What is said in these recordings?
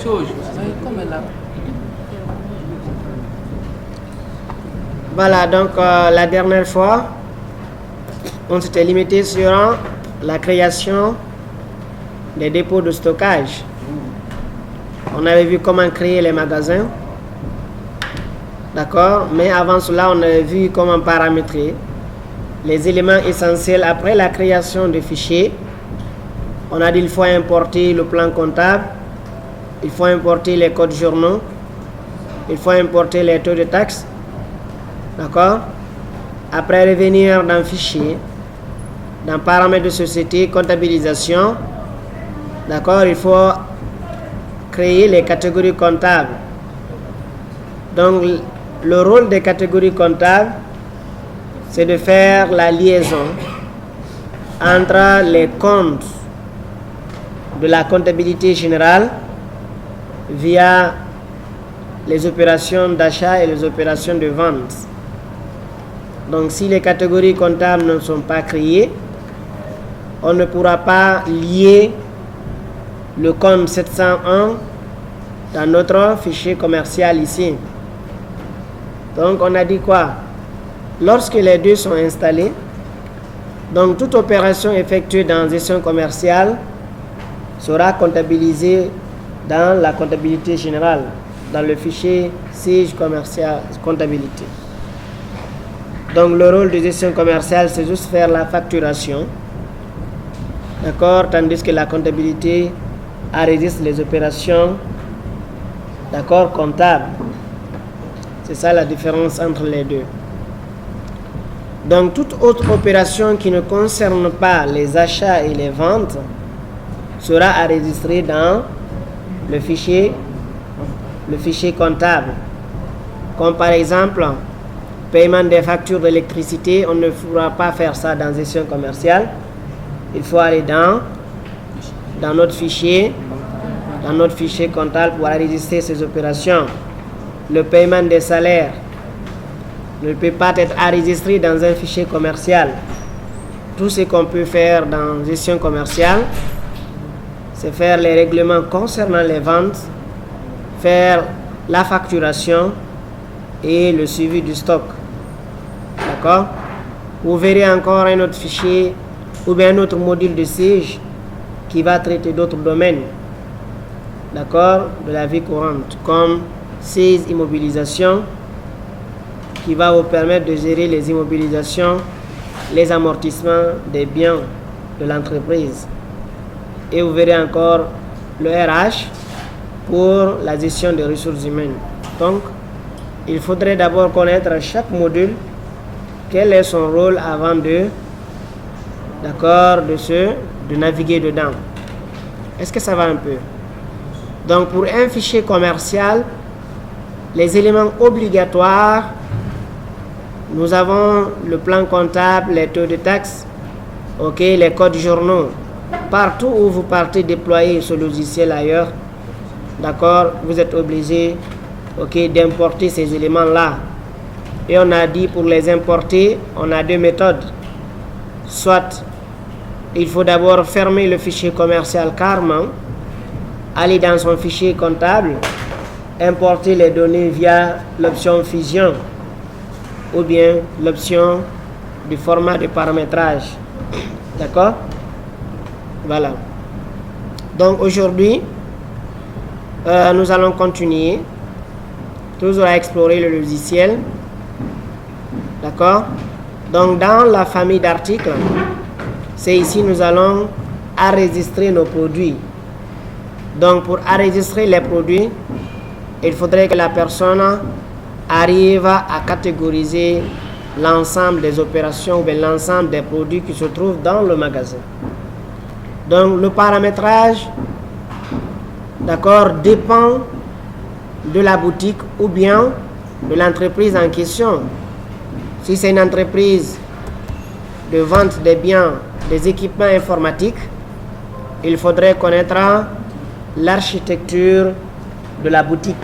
hoje. Como é lá? Voilà, donc la dernière fois, on s'était limité sur la création des dépôts de stockage. On avait vu comment créer les magasins. D'accord? Mais avant cela, on avait vu comment paramétrer les éléments essentiels après la création de fichiers. On a dit qu'il faut importer le plan comptable, il faut importer les codes journaux, il faut importer les taux de taxes. D'accord? Après, revenir dans fichier, dans paramètres de société, comptabilisation. D'accord? Il faut créer les catégories comptables. Donc, le rôle des catégories comptables, c'est de faire la liaison entre les comptes de la comptabilité générale via les opérations d'achat et les opérations de vente. Donc, si les catégories comptables ne sont pas créées, on ne pourra pas lier le compte 701 dans notre fichier commercial ici. Donc, on a dit quoi? Lorsque les deux sont installés, donc toute opération effectuée dans gestion commerciale sera comptabilisée dans la comptabilité générale, dans le fichier SIG commercial comptabilité. Donc, le rôle de gestion commerciale, c'est juste faire la facturation. D'accord? Tandis que la comptabilité enregistre les opérations, d'accord, comptables. C'est ça la différence entre les deux. Donc, toute autre opération qui ne concerne pas les achats et les ventes sera enregistrée dans le fichier comptable. Comme par exemple, paiement des factures d'électricité, on ne pourra pas faire ça dans gestion commerciale. Il faut aller dans notre fichier comptable pour enregistrer ces opérations. Le paiement des salaires ne peut pas être enregistré dans un fichier commercial. Tout ce qu'on peut faire dans gestion commerciale, c'est faire les règlements concernant les ventes, faire la facturation et le suivi du stock. D'accord? Vous verrez encore un autre fichier ou bien un autre module de SIG qui va traiter d'autres domaines. D'accord? De la vie courante, comme SIG immobilisation, qui va vous permettre de gérer les immobilisations, les amortissements des biens de l'entreprise. Et vous verrez encore le RH pour la gestion des ressources humaines. Donc, il faudrait d'abord connaître chaque module, quel est son rôle avant de naviguer dedans. Est-ce que ça va un peu? Donc, pour un fichier commercial, les éléments obligatoires, nous avons le plan comptable, les taux de taxes, les codes journaux. Partout où vous partez déployer ce logiciel ailleurs, d'accord, vous êtes obligé d'importer ces éléments-là. Et on a dit pour les importer, on a deux méthodes. Soit il faut d'abord fermer le fichier commercial carrément, aller dans son fichier comptable, importer les données via l'option fusion ou bien l'option du format de paramétrage. D'accord? Voilà. Donc aujourd'hui, nous allons continuer toujours à explorer le logiciel. D'accord? Donc dans la famille d'articles, c'est ici nous allons enregistrer nos produits. Donc pour enregistrer les produits, il faudrait que la personne arrive à catégoriser l'ensemble des opérations ou bien l'ensemble des produits qui se trouvent dans le magasin. Donc le paramétrage, d'accord, dépend de la boutique ou bien de l'entreprise en question. Si c'est une entreprise de vente des biens, des équipements informatiques, il faudrait connaître l'architecture de la boutique,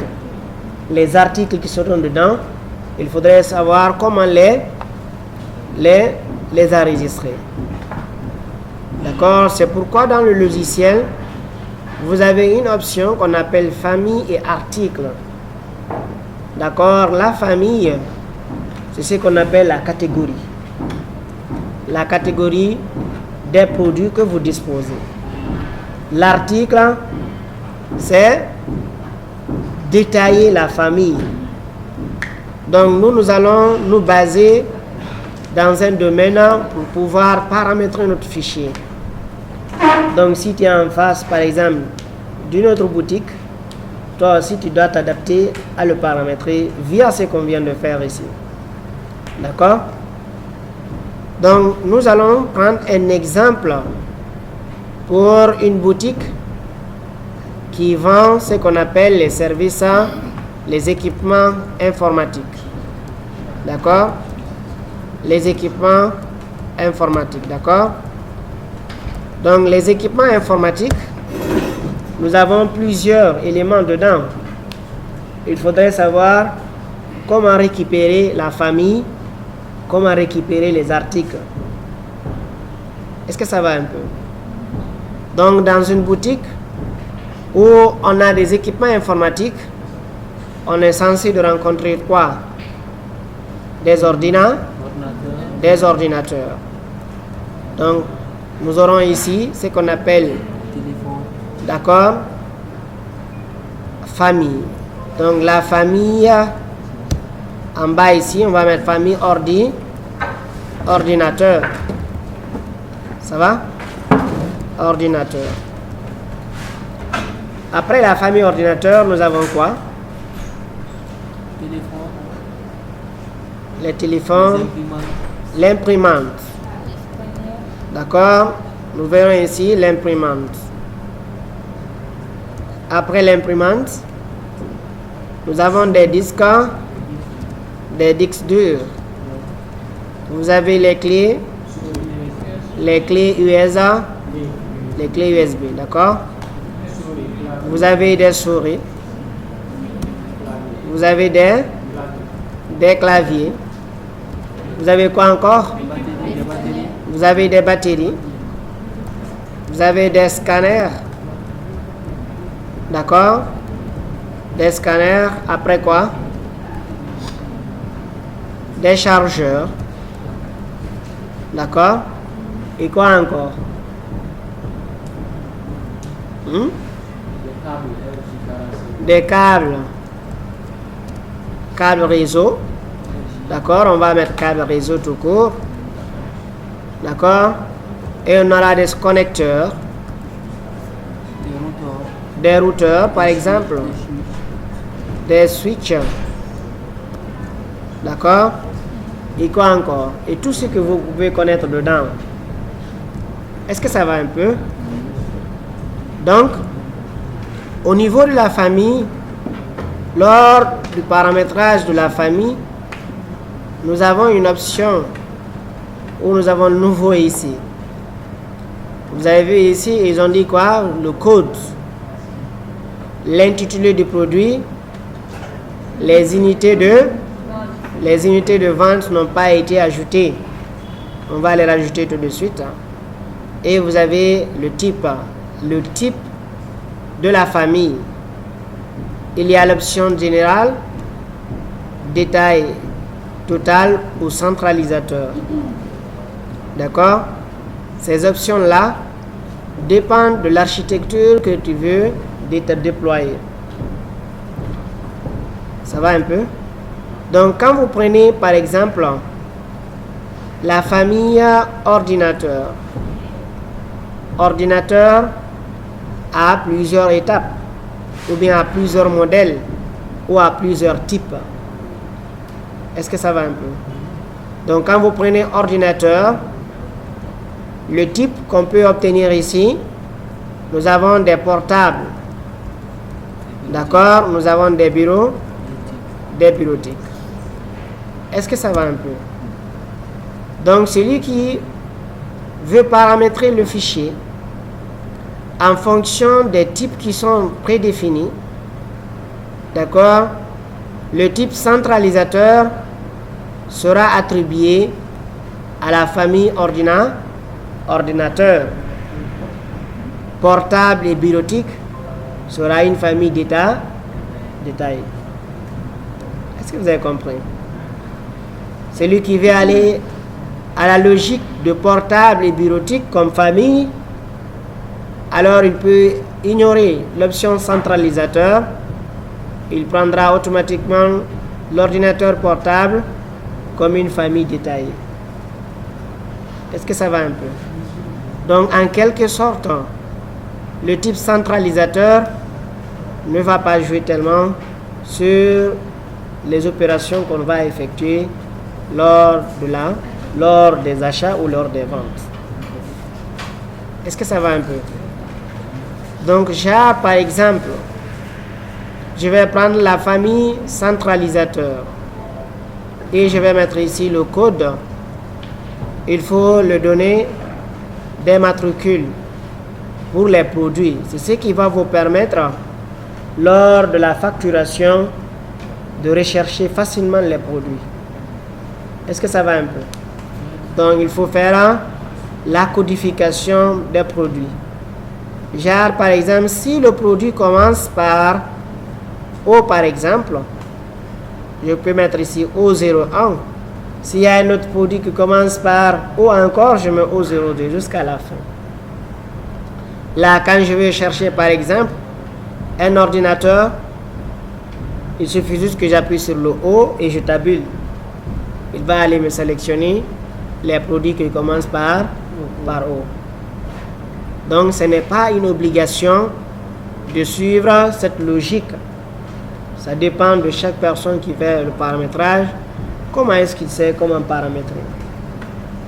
les articles qui seront dedans. Il faudrait savoir comment les enregistrer. D'accord? C'est pourquoi dans le logiciel, vous avez une option qu'on appelle famille et article. D'accord? La famille, c'est ce qu'on appelle la catégorie. La catégorie des produits que vous disposez. L'article, c'est détailler la famille. Donc nous allons nous baser dans un domaine pour pouvoir paramétrer notre fichier. Donc si tu es en face par exemple d'une autre boutique, toi aussi tu dois t'adapter à le paramétrer via ce qu'on vient de faire ici. D'accord? Donc nous allons prendre un exemple pour une boutique qui vend ce qu'on appelle les services, les équipements informatiques. D'accord? Les équipements informatiques. D'accord? Donc les équipements informatiques, nous avons plusieurs éléments dedans. Il faudrait savoir comment récupérer la famille, comment récupérer les articles. Est-ce que ça va un peu? Donc dans une boutique où on a des équipements informatiques, on est censé de rencontrer quoi? Des ordinateurs. Donc nous aurons ici ce qu'on appelle, d'accord, famille. Donc la famille, en bas ici, on va mettre famille ordinateur. Ça va? Ordinateur. Après la famille ordinateur, nous avons quoi? Les téléphones, l'imprimante. D'accord? Nous verrons ici l'imprimante. Après l'imprimante, nous avons des disques durs. Vous avez les clés USB, d'accord? Vous avez des souris. Vous avez des claviers. Vous avez quoi encore? Vous avez des batteries. Vous avez des scanners. D'accord? Des scanners. Après quoi? Des chargeurs. D'accord? Et quoi encore? Des câbles. Câble réseau. D'accord? On va mettre câble réseau tout court. D'accord? Et on aura des connecteurs. Des routeurs, par exemple. Des switches. D'accord? Et quoi encore? Et tout ce que vous pouvez connaître dedans. Est-ce que ça va un peu? Donc, au niveau de la famille, lors du paramétrage de la famille, nous avons une option où nous avons le nouveau ici. Vous avez vu ici, ils ont dit quoi? Le code, l'intitulé du produit, les unités de vente n'ont pas été ajoutées. On va les rajouter tout de suite. Et vous avez le type de la famille. Il y a l'option générale, détail, total ou centralisateur. D'accord? Ces options-là dépendent de l'architecture que tu veux déployer. Ça va un peu? Donc, quand vous prenez par exemple la famille ordinateur, ordinateur a plusieurs étapes, ou bien à plusieurs modèles, ou à plusieurs types. Est-ce que ça va un peu? Donc, quand vous prenez ordinateur, le type qu'on peut obtenir ici, nous avons des portables. D'accord? Nous avons des bureaux, des bureautiques. Est-ce que ça va un peu? Donc, celui qui veut paramétrer le fichier en fonction des types qui sont prédéfinis, d'accord, le type centralisateur sera attribué à la famille ordinateur. Portable et bureautique sera une famille d'état détaillée. Est-ce que vous avez compris? Celui qui veut aller à la logique de portable et bureautique comme famille, alors il peut ignorer l'option centralisateur. Il prendra automatiquement l'ordinateur portable comme une famille détaillée. Est-ce que ça va un peu? Donc, en quelque sorte, le type centralisateur ne va pas jouer tellement sur les opérations qu'on va effectuer lors des achats ou lors des ventes. Est-ce que ça va un peu? Donc, par exemple, je vais prendre la famille centralisateur et je vais mettre ici le code. Il faut le donner des matricules pour les produits. C'est ce qui va vous permettre, lors de la facturation, de rechercher facilement les produits. Est-ce que ça va un peu? Donc, il faut faire la codification des produits. Genre, par exemple, si le produit commence par O, par exemple, je peux mettre ici O01. S'il y a un autre produit qui commence par O encore, je mets O02 jusqu'à la fin. Là, quand je vais chercher, par exemple, un ordinateur, il suffit juste que j'appuie sur le O et je tabule. Il va aller me sélectionner les produits qui commencent par O. Donc, ce n'est pas une obligation de suivre cette logique. Ça dépend de chaque personne qui fait le paramétrage. Comment est-ce qu'il sait comment paramétrer?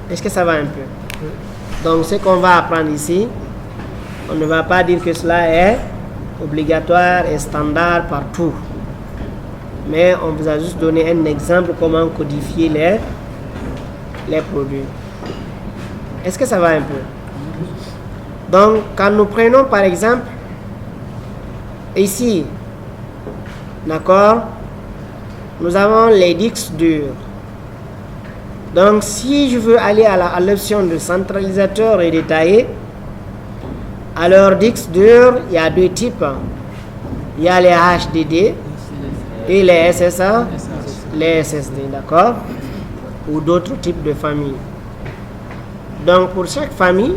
Est-ce que ça va un peu? Donc, ce qu'on va apprendre ici, on ne va pas dire que cela est obligatoire et standard partout. Mais on vous a juste donné un exemple comment codifier les produits. Est-ce que ça va un peu? Donc, quand nous prenons par exemple, ici, d'accord, nous avons les disques durs. Donc, si je veux aller à l'option de centralisateur et détaillé, alors disques durs, il y a deux types. Il y a les HDD et les SSA, les SSD, d'accord, ou d'autres types de familles. Donc, pour chaque famille,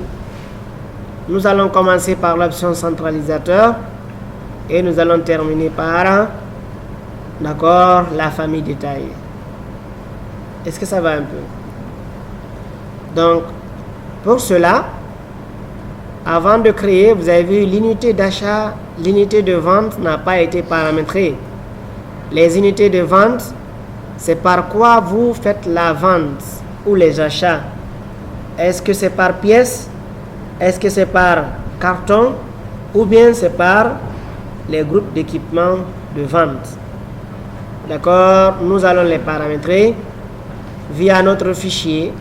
nous allons commencer par l'option centralisateur et nous allons terminer par, d'accord, la famille détaillée. Est-ce que ça va un peu? Donc, pour cela, avant de créer, vous avez vu l'unité d'achat, l'unité de vente n'a pas été paramétrée. Les unités de vente, c'est par quoi vous faites la vente ou les achats. Est-ce que c'est par pièce? Est-ce que c'est par carton? Ou bien c'est par les groupes d'équipements de vente? D'accord? Nous allons les paramétrer via notre fichier.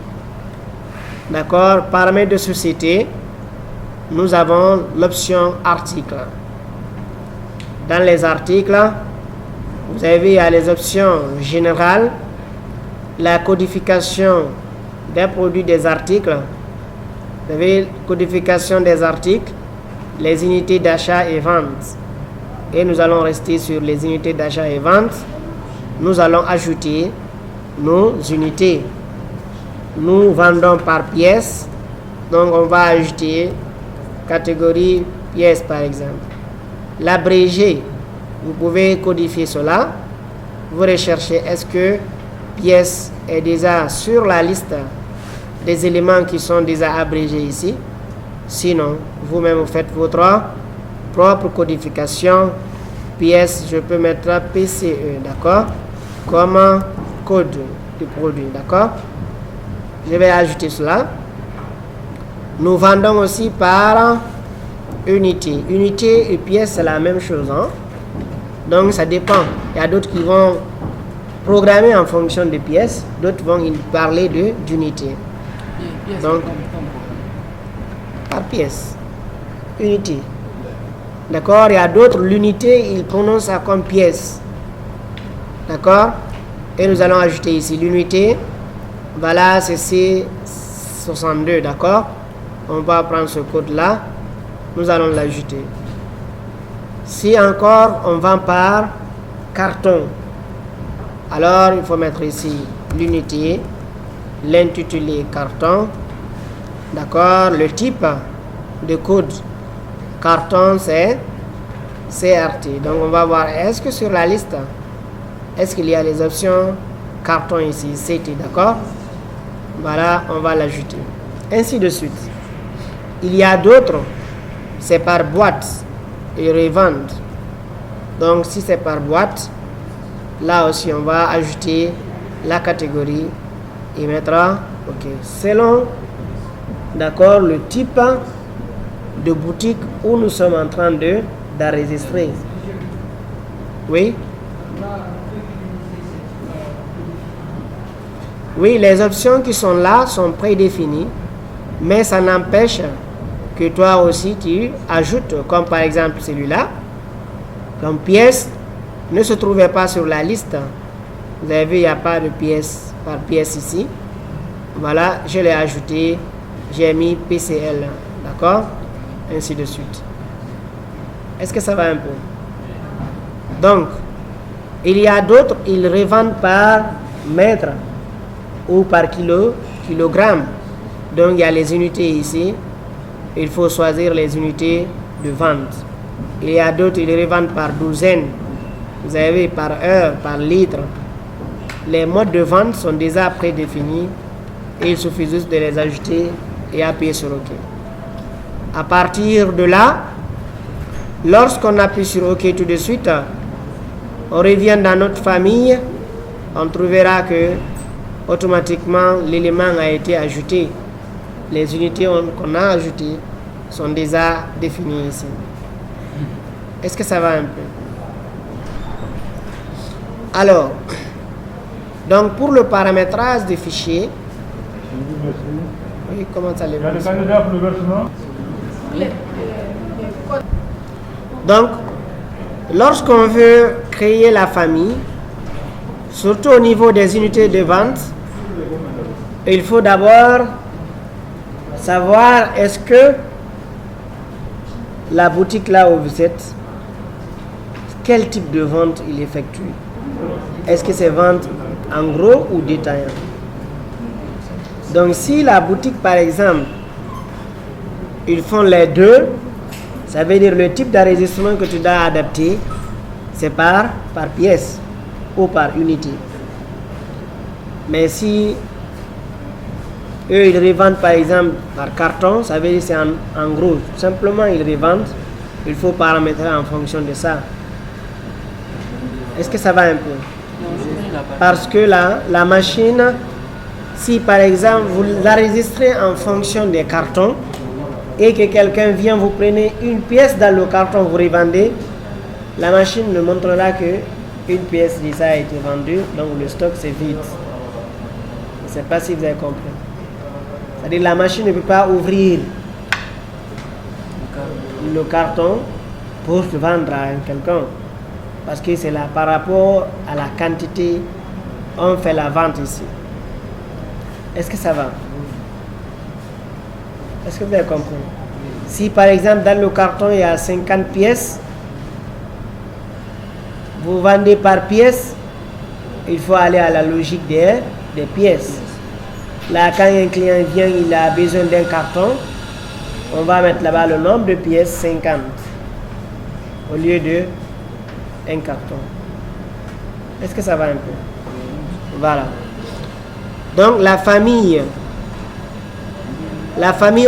D'accord? Paramètres de société. Nous avons l'option article. Dans les articles, vous avez, il y a les options générales, la codification des produits des articles. Vous avez codification des articles, les unités d'achat et vente. Et nous allons rester sur les unités d'achat et vente. Nous allons ajouter nos unités. Nous vendons par pièce. Donc on va ajouter catégorie pièce par exemple. L'abrégé, vous pouvez codifier cela. Vous recherchez est-ce que pièce est déjà sur la liste des éléments qui sont déjà abrégés ici. Sinon, vous-même vous faites votre propre codification. Pièce, je peux mettre PCE, d'accord, comme code du produit, d'accord. Je vais ajouter cela. Nous vendons aussi par unité. Unité et pièce, c'est la même chose, hein? Donc, ça dépend. Il y a d'autres qui vont programmer en fonction de pièces, d'autres vont parler d'unité. Donc, par pièce, unité. D'accord? Il y a d'autres, l'unité, ils prononcent ça comme pièce. D'accord? Et nous allons ajouter ici l'unité. Voilà, c'est C62, d'accord? On va prendre ce code-là. Nous allons l'ajouter. Si encore on vend par carton, alors il faut mettre ici l'unité, l'intitulé carton, d'accord, le type de code carton c'est CRT. Donc on va voir, est-ce que sur la liste, est-ce qu'il y a les options carton ici, CT, d'accord? Voilà, on va l'ajouter. Ainsi de suite. Il y a d'autres, c'est par boîte et revendent. Donc si c'est par boîte, là aussi on va ajouter la catégorie et mettra OK. Selon, d'accord, le type de boutique où nous sommes en train d'enregistrer. Oui? Oui, les options qui sont là sont prédéfinies, mais ça n'empêche que toi aussi tu ajoutes, comme par exemple celui-là, comme pièce ne se trouvait pas sur la liste. Vous avez vu, il n'y a pas de pièce par pièce ici. Voilà, je l'ai ajouté, j'ai mis PCL, d'accord? Ainsi de suite. Est-ce que ça va un peu? Donc, il y a d'autres, ils revendent par mètre ou par kilogramme. Donc, il y a les unités ici. Il faut choisir les unités de vente. Il y a d'autres, ils revendent par douzaine. Vous avez vu, par heure, par litre. Les modes de vente sont déjà prédéfinis et il suffit juste de les ajouter et appuyer sur OK. À partir de là, lorsqu'on appuie sur OK tout de suite, on revient dans notre famille, on trouvera que automatiquement l'élément a été ajouté. Les unités qu'on a ajoutées sont déjà définies ici. Est-ce que ça va un peu? Alors, donc pour le paramétrage des fichiers, oui, comment ça les va? Donc, lorsqu'on veut créer la famille, surtout au niveau des unités de vente, il faut d'abord savoir est-ce que la boutique là où vous êtes, quel type de vente il effectue. Est-ce que c'est vente en gros ou détaillant? Donc si la boutique par exemple, ils font les deux, ça veut dire le type d'enregistrement que tu dois adapter, c'est par pièce ou par unité. Mais si eux ils revendent par exemple par carton, ça veut dire c'est en gros. Simplement ils revendent, il faut paramétrer en fonction de ça. Est-ce que ça va un peu? Parce que la machine, si par exemple vous l'enregistrez en fonction des cartons et que quelqu'un vient vous prenez une pièce dans le carton, vous revendez, la machine ne montrera que une pièce de ça a été vendue, donc le stock c'est vide. Je ne sais pas si vous avez compris. C'est-à-dire la machine ne peut pas ouvrir le carton pour vendre à quelqu'un. Parce que c'est là par rapport à la quantité, on fait la vente ici. Est-ce que ça va? Est-ce que vous avez compris? Si par exemple dans le carton il y a 50 pièces, vous vendez par pièce, il faut aller à la logique des pièces. Là, quand un client vient, il a besoin d'un carton, on va mettre là-bas le nombre de pièces 50 au lieu de un carton. Est-ce que ça va un peu? Voilà. Donc la famille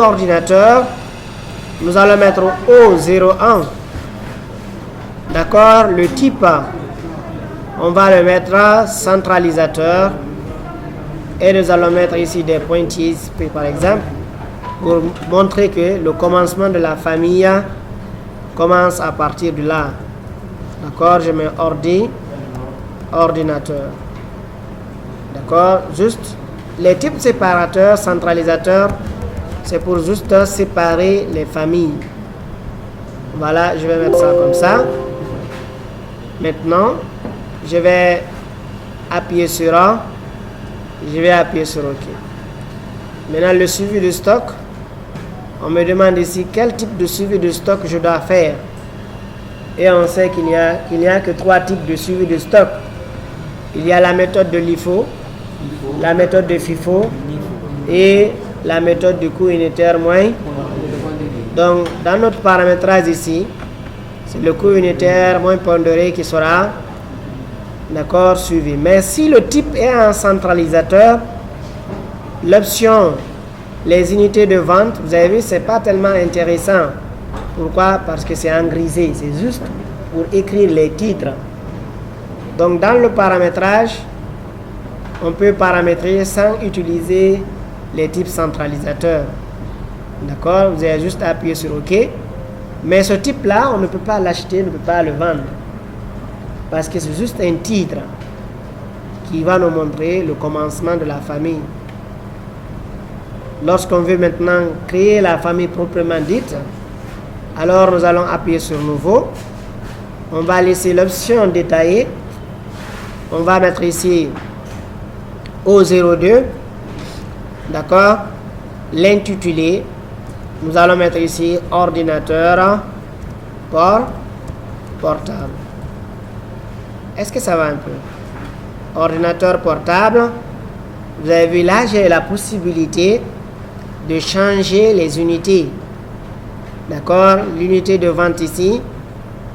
ordinateur, nous allons mettre O01. D'accord? Le type, on va le mettre centralisateur. Et nous allons mettre ici des pointillés par exemple pour montrer que le commencement de la famille commence à partir de là. D'accord, je mets ordinateur. D'accord, juste les types séparateurs, centralisateurs, c'est pour juste séparer les familles. Voilà, je vais mettre ça comme ça. Maintenant, je vais appuyer sur A. Je vais appuyer sur OK. Maintenant, le suivi de stock. On me demande ici quel type de suivi de stock je dois faire. Et on sait qu'il n'y a que 3 types de suivi de stock. Il y a la méthode de LIFO, la méthode de FIFO et la méthode du coût unitaire moins. Donc, dans notre paramétrage ici, c'est le coût unitaire moins pondéré qui sera, d'accord, suivi. Mais si le type est un centralisateur, l'option les unités de vente, vous avez vu, c'est pas tellement intéressant. Pourquoi? Parce que c'est en grisé, c'est juste pour écrire les titres. Donc dans le paramétrage, on peut paramétrer sans utiliser les types centralisateurs. D'accord? Vous avez juste à appuyer sur OK. Mais ce type-là, on ne peut pas l'acheter, on ne peut pas le vendre. Parce que c'est juste un titre qui va nous montrer le commencement de la famille. Lorsqu'on veut maintenant créer la famille proprement dite, alors nous allons appuyer sur Nouveau. On va laisser l'option détaillée. On va mettre ici O02. D'accord? L'intitulé. Nous allons mettre ici ordinateur portable. Est-ce que ça va un peu? Ordinateur portable. Vous avez vu là, j'ai la possibilité de changer les unités. D'accord? L'unité de vente ici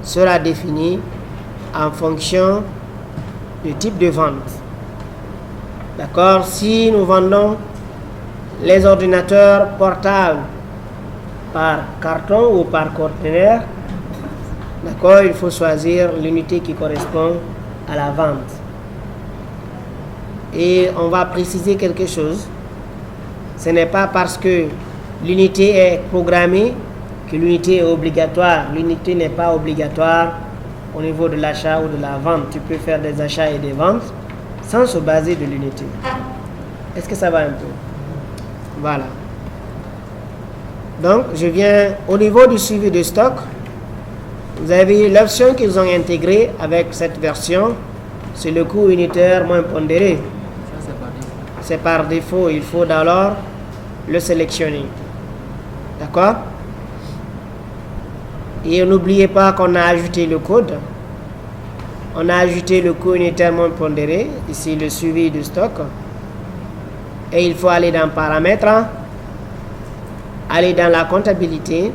sera définie en fonction du type de vente. D'accord? Si nous vendons les ordinateurs portables par carton ou par conteneur, d'accord, il faut choisir l'unité qui correspond à la vente. Et on va préciser quelque chose. Ce n'est pas parce que l'unité est programmée que l'unité est obligatoire. L'unité n'est pas obligatoire au niveau de l'achat ou de la vente. Tu peux faire des achats et des ventes sans se baser de l'unité. Est-ce que ça va un peu? Voilà. Donc, je viens au niveau du suivi de stock. Vous avez l'option qu'ils ont intégrée avec cette version, c'est le coût unitaire moins pondéré. C'est par défaut, il faut alors le sélectionner. D'accord? Et n'oubliez pas qu'on a ajouté le code. On a ajouté le coût unitaire moins pondéré, ici le suivi du stock. Et il faut aller dans Paramètres, aller dans la comptabilité.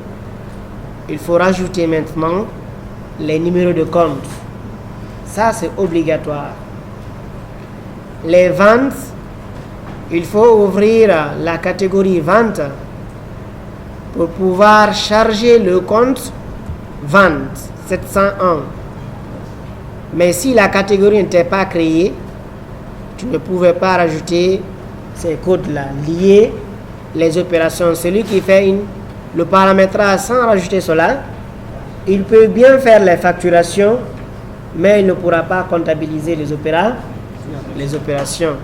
Il faut rajouter maintenant les numéros de compte. Ça, c'est obligatoire. Les ventes, il faut ouvrir la catégorie vente pour pouvoir charger le compte vente 701. Mais si la catégorie n'était pas créée, tu ne pouvais pas rajouter ces codes-là, lier les opérations. Celui qui fait le paramétrage sans rajouter cela, il peut bien faire les facturations, mais il ne pourra pas comptabiliser les opérations.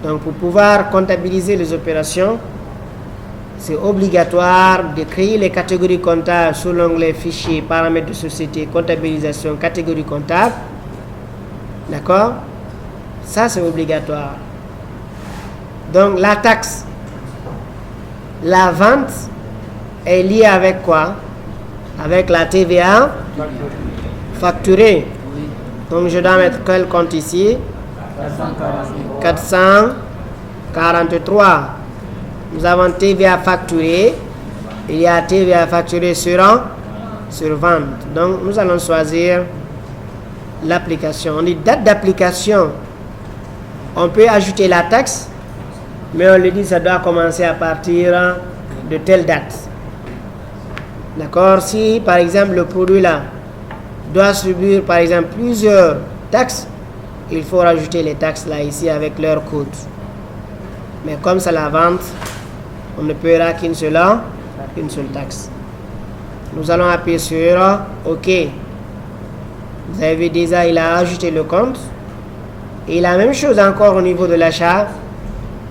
Donc pour pouvoir comptabiliser les opérations, c'est obligatoire de créer les catégories comptables sous l'onglet Fichier, paramètres de société, comptabilisation, catégorie comptable. D'accord? Ça, c'est obligatoire. Donc la taxe, la vente est liée avec quoi? Avec la TVA facturée. Donc je dois mettre quel compte ici? 443. Nous avons TVA facturée. Il y a TVA facturée sur vente. Donc nous allons choisir l'application. On dit date d'application. On peut ajouter la taxe, mais on le dit ça doit commencer à partir de telle date. D'accord? Si par exemple le produit là doit subir par exemple plusieurs taxes, il faut rajouter les taxes là ici avec leur code. Mais comme c'est la vente, on ne paiera qu'une seule taxe. Nous allons appuyer sur OK. Vous avez vu déjà, il a ajouté le compte. Et la même chose encore au niveau de l'achat.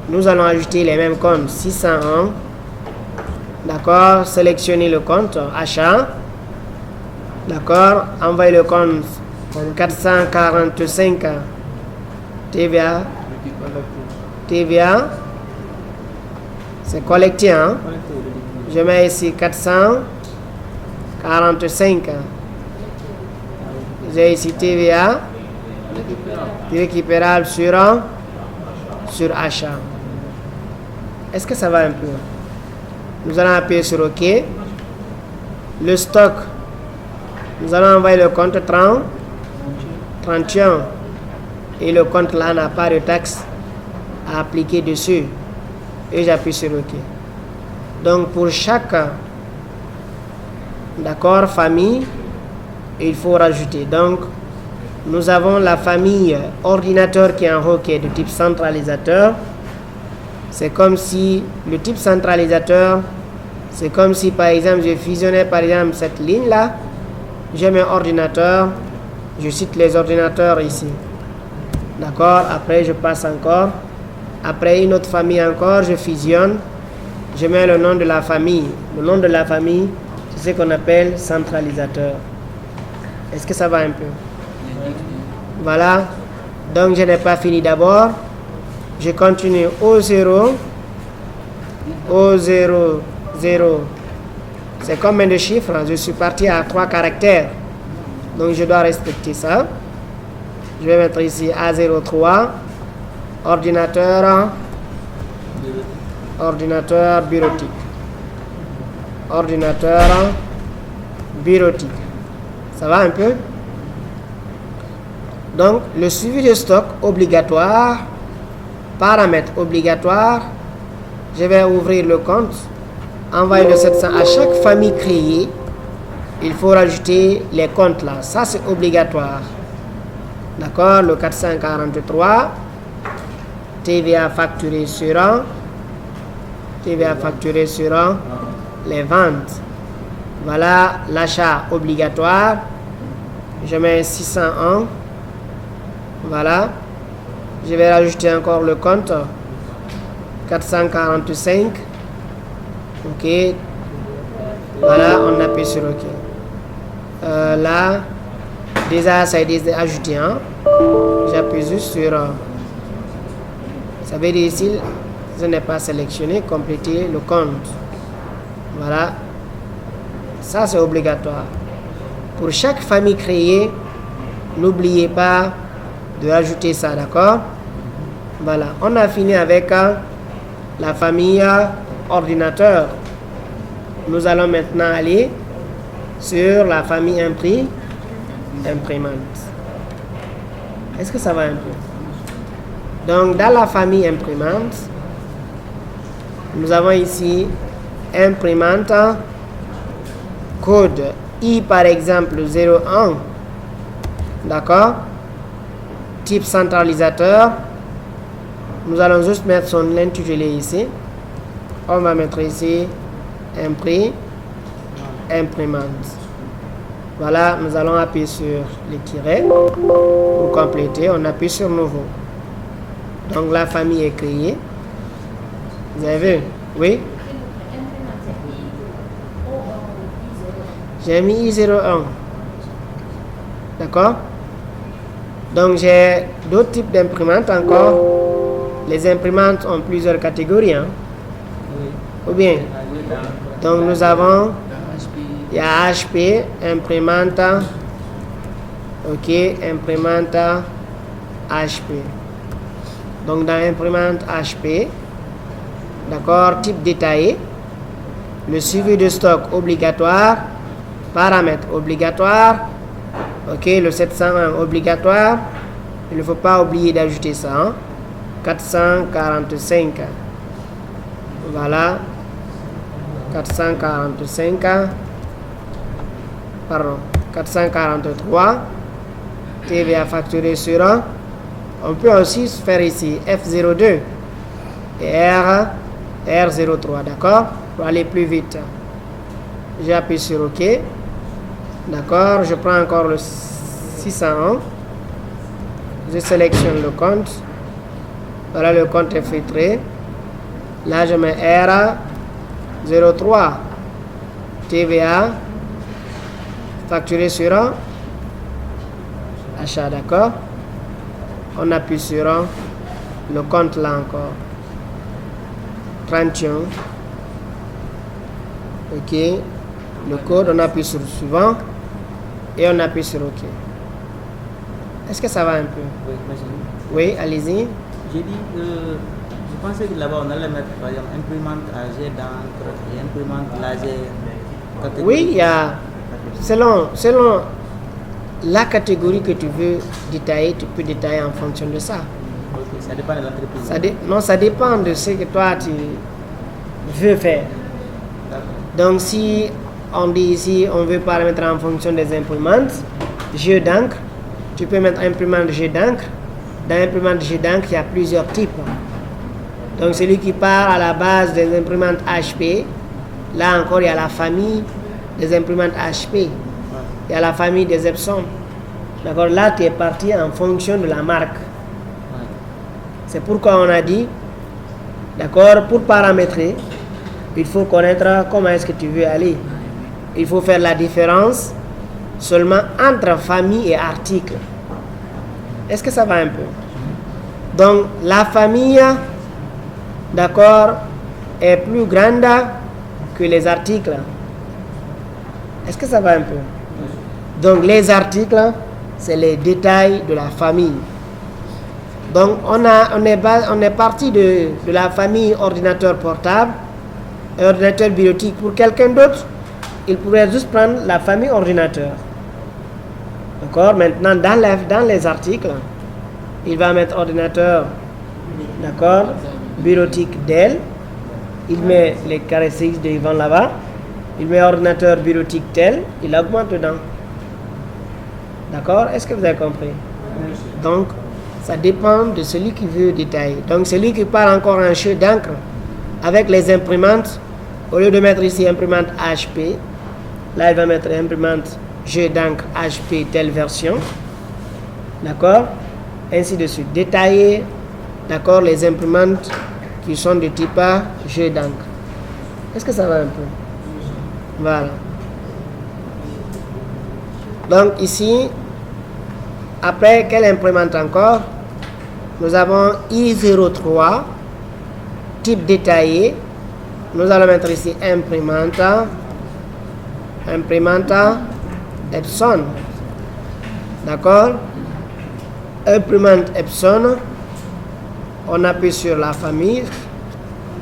Nous allons ajouter les mêmes comptes. 601. D'accord. Sélectionnez le compte achat. D'accord. Envoyez le compte 445 TVA. C'est collecté, hein? Je mets ici 445 J'ai ici TVA récupérable sur achat. Est-ce que ça va un peu? Nous allons appuyer sur OK. Le stock, nous allons envoyer le compte 31 et le compte là n'a pas de taxe à appliquer dessus. Et j'appuie sur OK. Donc pour chaque famille, il faut rajouter. Donc nous avons la famille ordinateur qui est en haut, qui est de type centralisateur. C'est comme si le type centralisateur, c'est comme si par exemple je fusionnais par exemple cette ligne là, j'ai mes ordinateurs, je cite les ordinateurs ici. D'accord? Après je passe encore. Après une autre famille encore, je fusionne. Je mets le nom de la famille. Le nom de la famille, c'est ce qu'on appelle centralisateur. Est-ce que ça va un peu? Voilà. Donc je n'ai pas fini d'abord. Je continue au 0. Au 0, 0. C'est combien de chiffres? Je suis parti à 3 caractères. Donc je dois respecter ça. Je vais mettre ici A03. Ordinateur bureautique. Ordinateur bureautique. Ça va un peu? Donc, le suivi de stock obligatoire, paramètres obligatoires, je vais ouvrir le compte, envoyer le 700 à chaque famille créée. Il faut rajouter les comptes là. Ça, c'est obligatoire. D'accord? Le 443. TVA facturé sur les ventes. Voilà l'achat obligatoire. Je mets 601. Voilà. Je vais rajouter encore le compte 445. OK. Voilà, on appuie sur OK. Là, déjà, ça a été ajouté. Hein? J'appuie juste sur... ça veut dire ici, je n'ai pas sélectionné, compléter le compte. Voilà. Ça, c'est obligatoire. Pour chaque famille créée, n'oubliez pas de rajouter ça, d'accord? Voilà. On a fini avec la famille ordinateur. Nous allons maintenant aller sur la famille imprimante. Est-ce que ça va un peu? Donc, dans la famille imprimante, nous avons ici imprimante, code I par exemple 01, d'accord? Type centralisateur, nous allons juste mettre son intitulé ici. On va mettre ici imprimante. Voilà, nous allons appuyer sur les tirets pour compléter. On appuie sur nouveau. Donc la famille est créée. Vous avez vu? Oui? J'ai mis I01. D'accord? Donc j'ai d'autres types d'imprimantes encore. Les imprimantes ont plusieurs catégories. Hein? Ou bien? Donc nous avons, il y a HP, imprimante. OK, imprimante HP. Donc dans imprimante HP, d'accord, type détaillé, le suivi de stock obligatoire, paramètres obligatoires, OK, le 701 obligatoire, il ne faut pas oublier d'ajouter ça, hein? 445, voilà, 445, pardon, 443, TVA facturé sur un. On peut aussi faire ici F02 et R03, d'accord? Pour aller plus vite. J'appuie sur OK. D'accord, je prends encore le 601. Je sélectionne le compte. Voilà, le compte est filtré. Là, je mets R03. TVA facturé sur un achat, d'accord? On appuie sur le compte là encore. 31. OK. Le code, on appuie sur le suivant et on appuie sur OK. Est-ce que ça va un peu? Oui, imagine. Oui, allez-y. J'ai dit que je pensais que là-bas on allait mettre par exemple imprimante à jet d'encre et imprimante laser. Oui, il y a selon la catégorie que tu veux détailler, tu peux détailler en fonction de ça. Ok, ça dépend de l'entreprise. Non, ça dépend de ce que toi tu veux faire. Donc si on dit ici, on veut paramétrer en fonction des imprimantes, jeu d'encre, tu peux mettre imprimante jeu d'encre. Dans l'imprimante jeu d'encre, il y a plusieurs types. Donc celui qui part à la base des imprimantes HP, là encore il y a la famille des imprimantes HP, il y a la famille des Epson. D'accord, là tu es parti en fonction de la marque. C'est pourquoi on a dit, d'accord, pour paramétrer, il faut connaître comment est-ce que tu veux aller. Il faut faire la différence seulement entre famille et article. Est-ce que ça va un peu? Donc la famille, d'accord, est plus grande que les articles. Est-ce que ça va un peu? Donc les articles, c'est les détails de la famille. Donc on est parti de la famille ordinateur portable et ordinateur bureautique. Pour quelqu'un d'autre, il pourrait juste prendre la famille ordinateur. D'accord? Maintenant, dans les articles, il va mettre ordinateur, d'accord, bureautique Dell. Il met les caractéristiques de Yvan là-bas. Il met ordinateur bureautique tel. Il augmente dedans. D'accord? Est-ce que vous avez compris? Donc, ça dépend de celui qui veut détailler. Donc, celui qui parle encore un jeu d'encre avec les imprimantes, au lieu de mettre ici imprimante HP, là, il va mettre imprimante jeu d'encre HP telle version. D'accord? Ainsi de suite. Détailler, d'accord, les imprimantes qui sont de type jeu d'encre. Est-ce que ça va un peu? Voilà. Donc ici, après, quelle imprimante encore? Nous avons I03, type détaillé. Nous allons mettre ici imprimante Epson. D'accord? Imprimante Epson. On appuie sur la famille.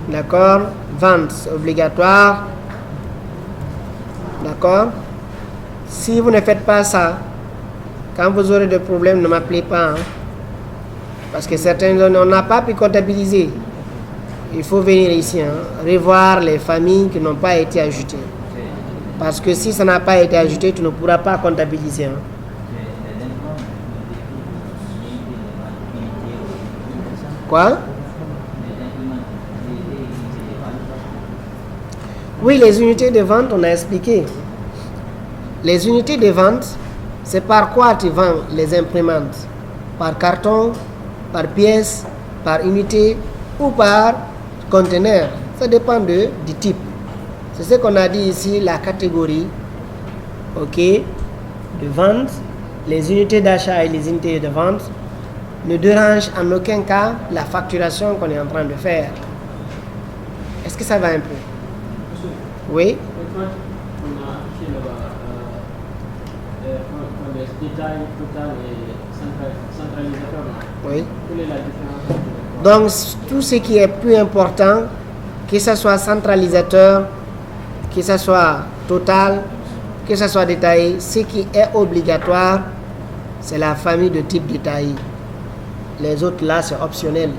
D'accord? Vente obligatoire. D'accord? Si vous ne faites pas ça, quand vous aurez des problèmes, ne m'appelez pas. Hein? Parce que certaines zones, on n'a pas pu comptabiliser. Il faut venir ici, hein, revoir les familles qui n'ont pas été ajoutées. Parce que si ça n'a pas été ajouté, tu ne pourras pas comptabiliser. Hein. Quoi? Oui, les unités de vente, on a expliqué. Les unités de vente, c'est par quoi tu vends les imprimantes? Par carton, par pièce, par unité ou par conteneur. Ça dépend du type. C'est ce qu'on a dit ici, la catégorie, ok, de vente. Les unités d'achat et les unités de vente ne dérangent en aucun cas la facturation qu'on est en train de faire. Est-ce que ça va un peu? Oui. Détail total et centralisateur. Oui. Quelle est la différence? Donc, tout ce qui est plus important, que ce soit centralisateur, que ce soit total, que ce soit détaillé, ce qui est obligatoire, c'est la famille de type détaillé. Les autres là, c'est optionnel.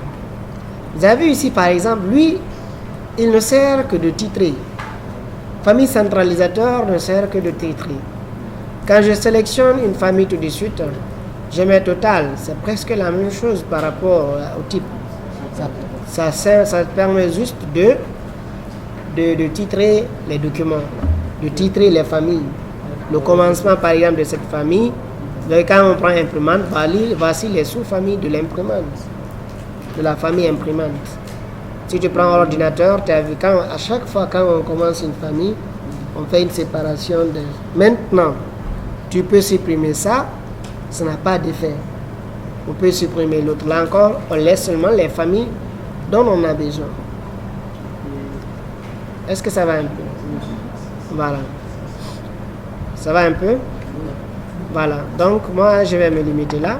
Vous avez vu ici, par exemple, lui, il ne sert que de titrer. Famille centralisateur ne sert que de titrer. Quand je sélectionne une famille tout de suite, je mets total. C'est presque la même chose par rapport au type. Ça permet juste de titrer les documents, de titrer les familles. Le commencement, par exemple, de cette famille, quand on prend imprimante, voici les sous-familles de l'imprimante, de la famille imprimante. Si tu prends ordinateur, tu as vu, à chaque fois quand on commence une famille, on fait une séparation. Maintenant, tu peux supprimer ça, ça n'a pas d'effet. On peut supprimer l'autre. Là encore, on laisse seulement les familles dont on a besoin. Est-ce que ça va un peu? Voilà. Ça va un peu? Voilà. Donc, moi, je vais me limiter là.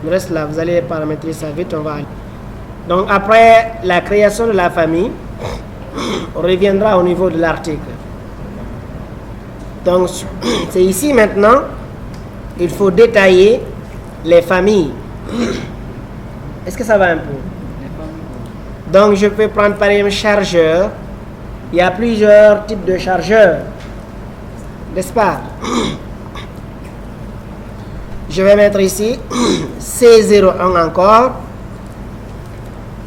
Le reste là, vous allez paramétrer ça vite, on va aller. Donc après la création de la famille, on reviendra au niveau de l'article. Donc c'est ici maintenant, il faut détailler les familles. Est-ce que ça va un peu? Donc je peux prendre par exemple chargeur. Il y a plusieurs types de chargeurs, n'est-ce pas? Je vais mettre ici C01 encore.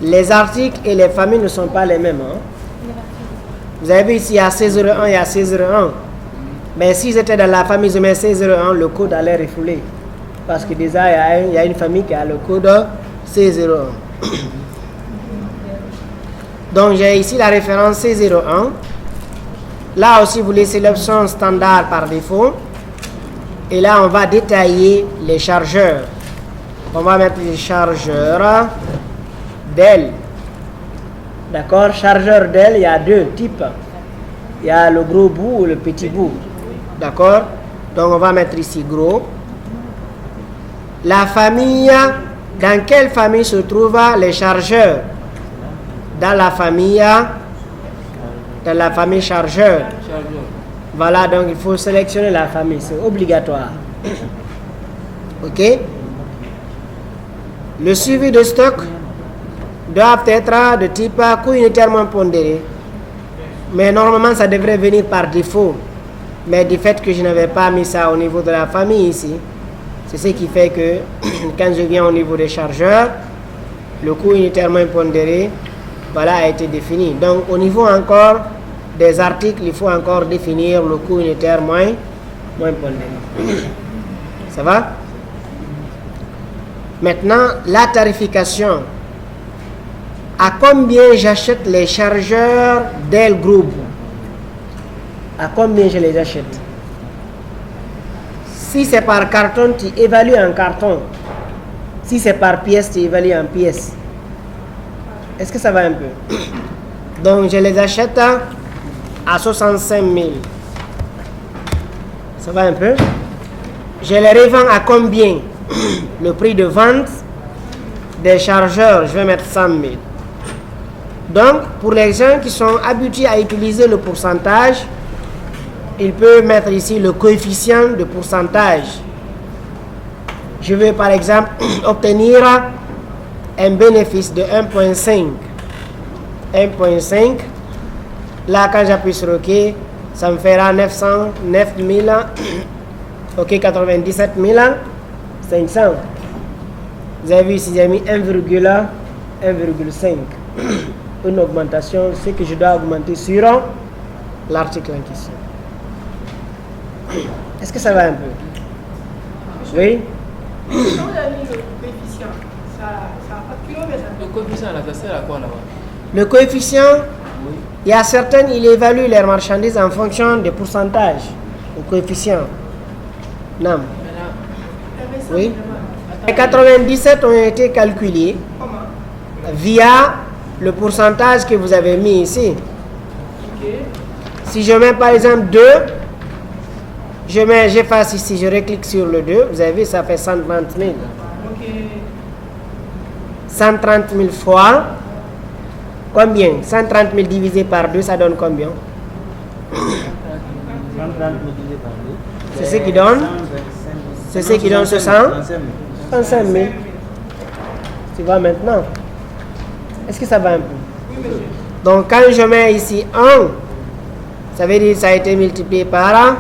Les articles et les familles ne sont pas les mêmes. Hein? Vous avez vu ici, il y a C01, il y a C01. Mais s'ils étaient dans la famille, je mets C01, le code allait refouler. Parce que déjà, il y a une famille qui a le code C01. Donc, j'ai ici la référence C01. Là aussi, vous laissez l'option standard par défaut. Et là, on va détailler les chargeurs. On va mettre les chargeurs Dell. D'accord? Chargeur Dell, il y a deux types. Il y a le gros bout ou le petit bout. D'accord? Donc, on va mettre ici gros. La famille, dans quelle famille se trouvent les chargeurs? Dans la famille chargeur. Voilà, donc il faut sélectionner la famille, c'est obligatoire. Ok? Le suivi de stock doit être de type coût unitairement pondéré. Mais normalement, ça devrait venir par défaut. Mais du fait que je n'avais pas mis ça au niveau de la famille ici, c'est ce qui fait que quand je viens au niveau des chargeurs, le coût unitairement pondéré, voilà, a été défini. Donc, au niveau encore des articles, il faut encore définir le coût unitaire moins pondéré. Ça va? Maintenant, la tarification. À combien j'achète les chargeurs Dell Group? À combien je les achète? Si c'est par carton, tu évalues en carton. Si c'est par pièce, tu évalues en pièce. Est-ce que ça va un peu? Donc, je les achète à 65 000. Ça va un peu? Je les revends à combien? Le prix de vente des chargeurs, je vais mettre 100 000. Donc, pour les gens qui sont habitués à utiliser le pourcentage, ils peuvent mettre ici le coefficient de pourcentage. Je veux par exemple obtenir un bénéfice de 1.5. 1.5. Là, quand j'appuie sur OK, ça me fera 9 000. OK, 97 500. Vous avez vu ici, j'ai mis 1,5. Une augmentation, c'est que je dois augmenter sur l'article en question. Est-ce que ça va un peu? Oui? Quand on a mis le coefficient, ça n'a pas de kilo, mais ça... Le coefficient, là, ça sert à quoi là-bas? Le coefficient, il y a certaines, il évalue les marchandises en fonction des pourcentages. Le coefficient. Non. Oui? Les 97 ont été calculés via le pourcentage que vous avez mis ici. Si je mets par exemple 2, j'efface ici, je reclique sur le 2, vous avez vu, ça fait 130 000. 130 000 fois combien? 130 000 divisé par 2, ça donne combien? 130 000 divisé par 2. C'est ce qui donne? C'est ce qui donne 65 000. Tu vois maintenant? Est-ce que ça va un peu? Donc quand je mets ici 1, ça veut dire que ça a été multiplié par 1.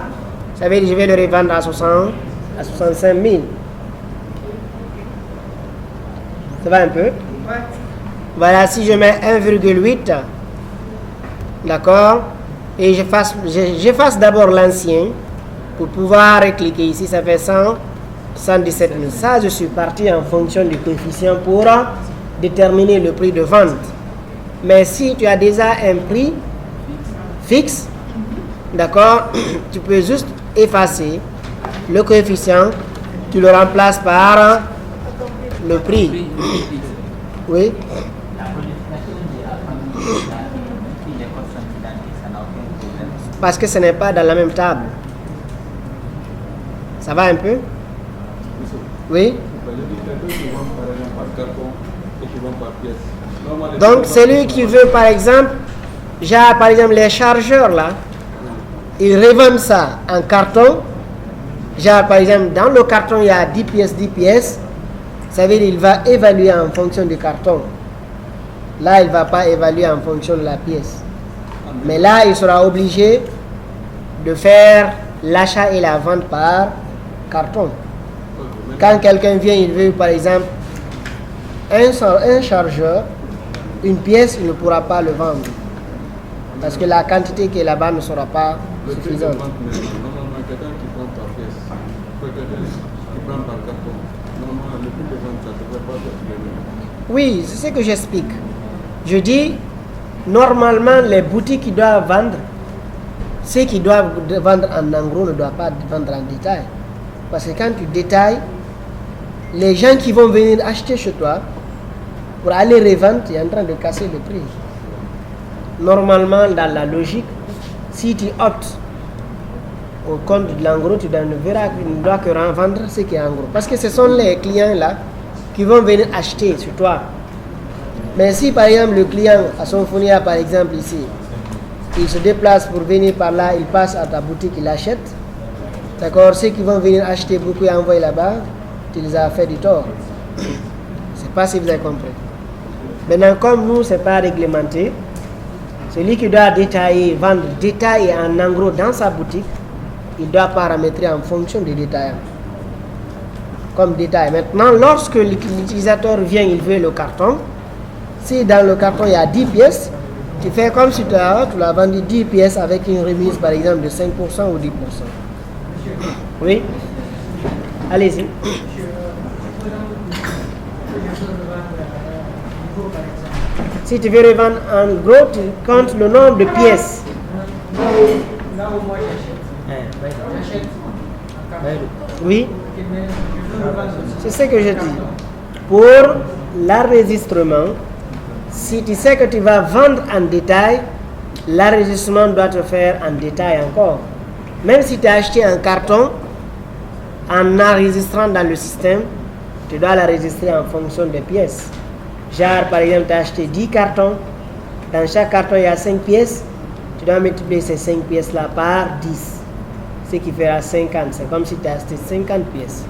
Ça veut dire que je vais le revendre à 65 000. Ça va un peu? Voilà, si je mets 1,8, d'accord, et j'efface d'abord l'ancien pour pouvoir cliquer ici, ça fait 117 000. Ça, je suis parti en fonction du coefficient pour déterminer le prix de vente. Mais si tu as déjà un prix fixe, d'accord, tu peux juste effacer le coefficient, tu le remplaces par le prix. Oui. Parce que ce n'est pas dans la même table. Ça va un peu? Oui. qui vendent par exemple par carton et qui vendent par pièce. Donc, celui qui veut, par exemple, genre, par exemple, les chargeurs là, ils revendent ça en carton. Genre, par exemple, dans le carton, il y a 10 pièces. Ça veut dire qu'il va évaluer en fonction du carton. Là, il ne va pas évaluer en fonction de la pièce. Mais là, il sera obligé de faire l'achat et la vente par carton. Quand quelqu'un vient, il veut, par exemple, un chargeur, une pièce, il ne pourra pas le vendre. Parce que la quantité qui est là-bas ne sera pas suffisante. Normalement, quelqu'un qui prend par pièce, quelqu'un qui prend par carton, normalement, le prix de vente, ça ne devrait pas être le même. Oui, c'est ce que j'explique. Je dis, normalement, les boutiques qui doivent vendre, ceux qui doivent vendre en gros ne doivent pas vendre en détail. Parce que quand tu détailles, les gens qui vont venir acheter chez toi, pour aller revendre, tu es en train de casser le prix. Normalement, dans la logique, si tu optes au compte de l'engros, tu ne dois que vendre ce qui est en gros. Parce que ce sont les clients là qui vont venir acheter sur toi. Mais si par exemple le client à son fournisseur, par exemple ici, il se déplace pour venir par là, il passe à ta boutique, il achète. D'accord, ceux qui vont venir acheter beaucoup et envoyer là-bas, tu les as fait du tort. Je ne sais pas si vous avez compris. Maintenant, comme nous, ce n'est pas réglementé, celui qui doit détailler, vendre détail et en gros dans sa boutique, il doit paramétrer en fonction des détaillants. Comme détail. Maintenant, lorsque l'utilisateur vient, il veut le carton. Si dans le carton il y a 10 pièces, tu fais comme si tu l'as vendu 10 pièces avec une remise par exemple de 5% ou 10%. Oui? Allez-y. Si tu veux revendre en gros, tu comptes le nombre de pièces. Là où moi j'achète un carton. Oui? Mais je veux le vendre aussi. C'est ce que je dis. Pour l'enregistrement, si tu sais que tu vas vendre en détail, l'enregistrement doit te faire en détail encore. Même si tu as acheté un carton, en enregistrant dans le système, tu dois l'enregistrer en fonction des pièces. Genre, par exemple, tu as acheté 10 cartons. Dans chaque carton, il y a 5 pièces. Tu dois multiplier ces 5 pièces-là par 10. Ce qui fera 50. C'est comme si tu as acheté 50 pièces.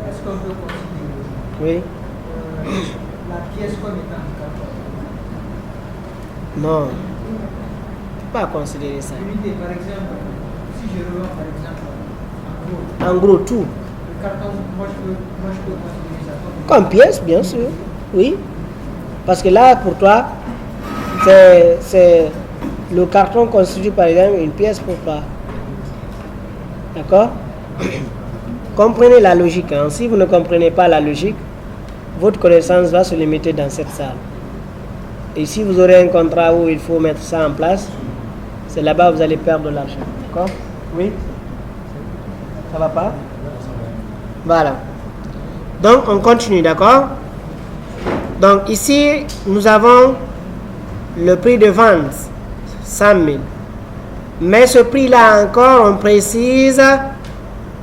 Est-ce qu'on peut considérer Oui? la pièce comme étant un carton? Non. Tu ne peux pas considérer ça. Unité, par exemple, si je revends par exemple En gros, tout. le carton, moi je peux considérer ça Comme pièce, bien sûr. Oui. Parce que là, pour toi, c'est le carton constitue par exemple une pièce pour toi. D'accord? Comprenez la logique. Hein. Si vous ne comprenez pas la logique, votre connaissance va se limiter dans cette salle. Et si vous aurez un contrat où il faut mettre ça en place, c'est là-bas que vous allez perdre de l'argent. D'accord? Oui? Ça va pas? Voilà. Donc, on continue, d'accord? Donc, ici, nous avons le prix de vente, 100 000. Mais ce prix-là encore, on précise,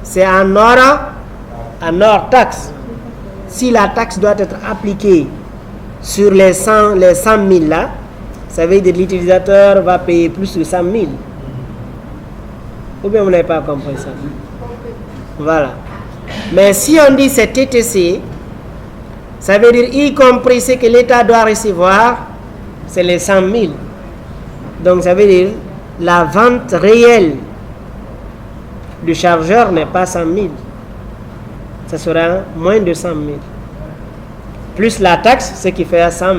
c'est en hors taxe. Si la taxe doit être appliquée sur les 100 000 là, ça veut dire que l'utilisateur va payer plus de 100 000. Ou bien vous n'avez pas compris ça? Voilà. Mais si on dit c'est TTC, ça veut dire y compris ce que l'État doit recevoir, c'est les 100 000. Donc ça veut dire la vente réelle du chargeur n'est pas 100 000. Ça sera moins de 100 000. Plus la taxe, ce qui fait 100 000.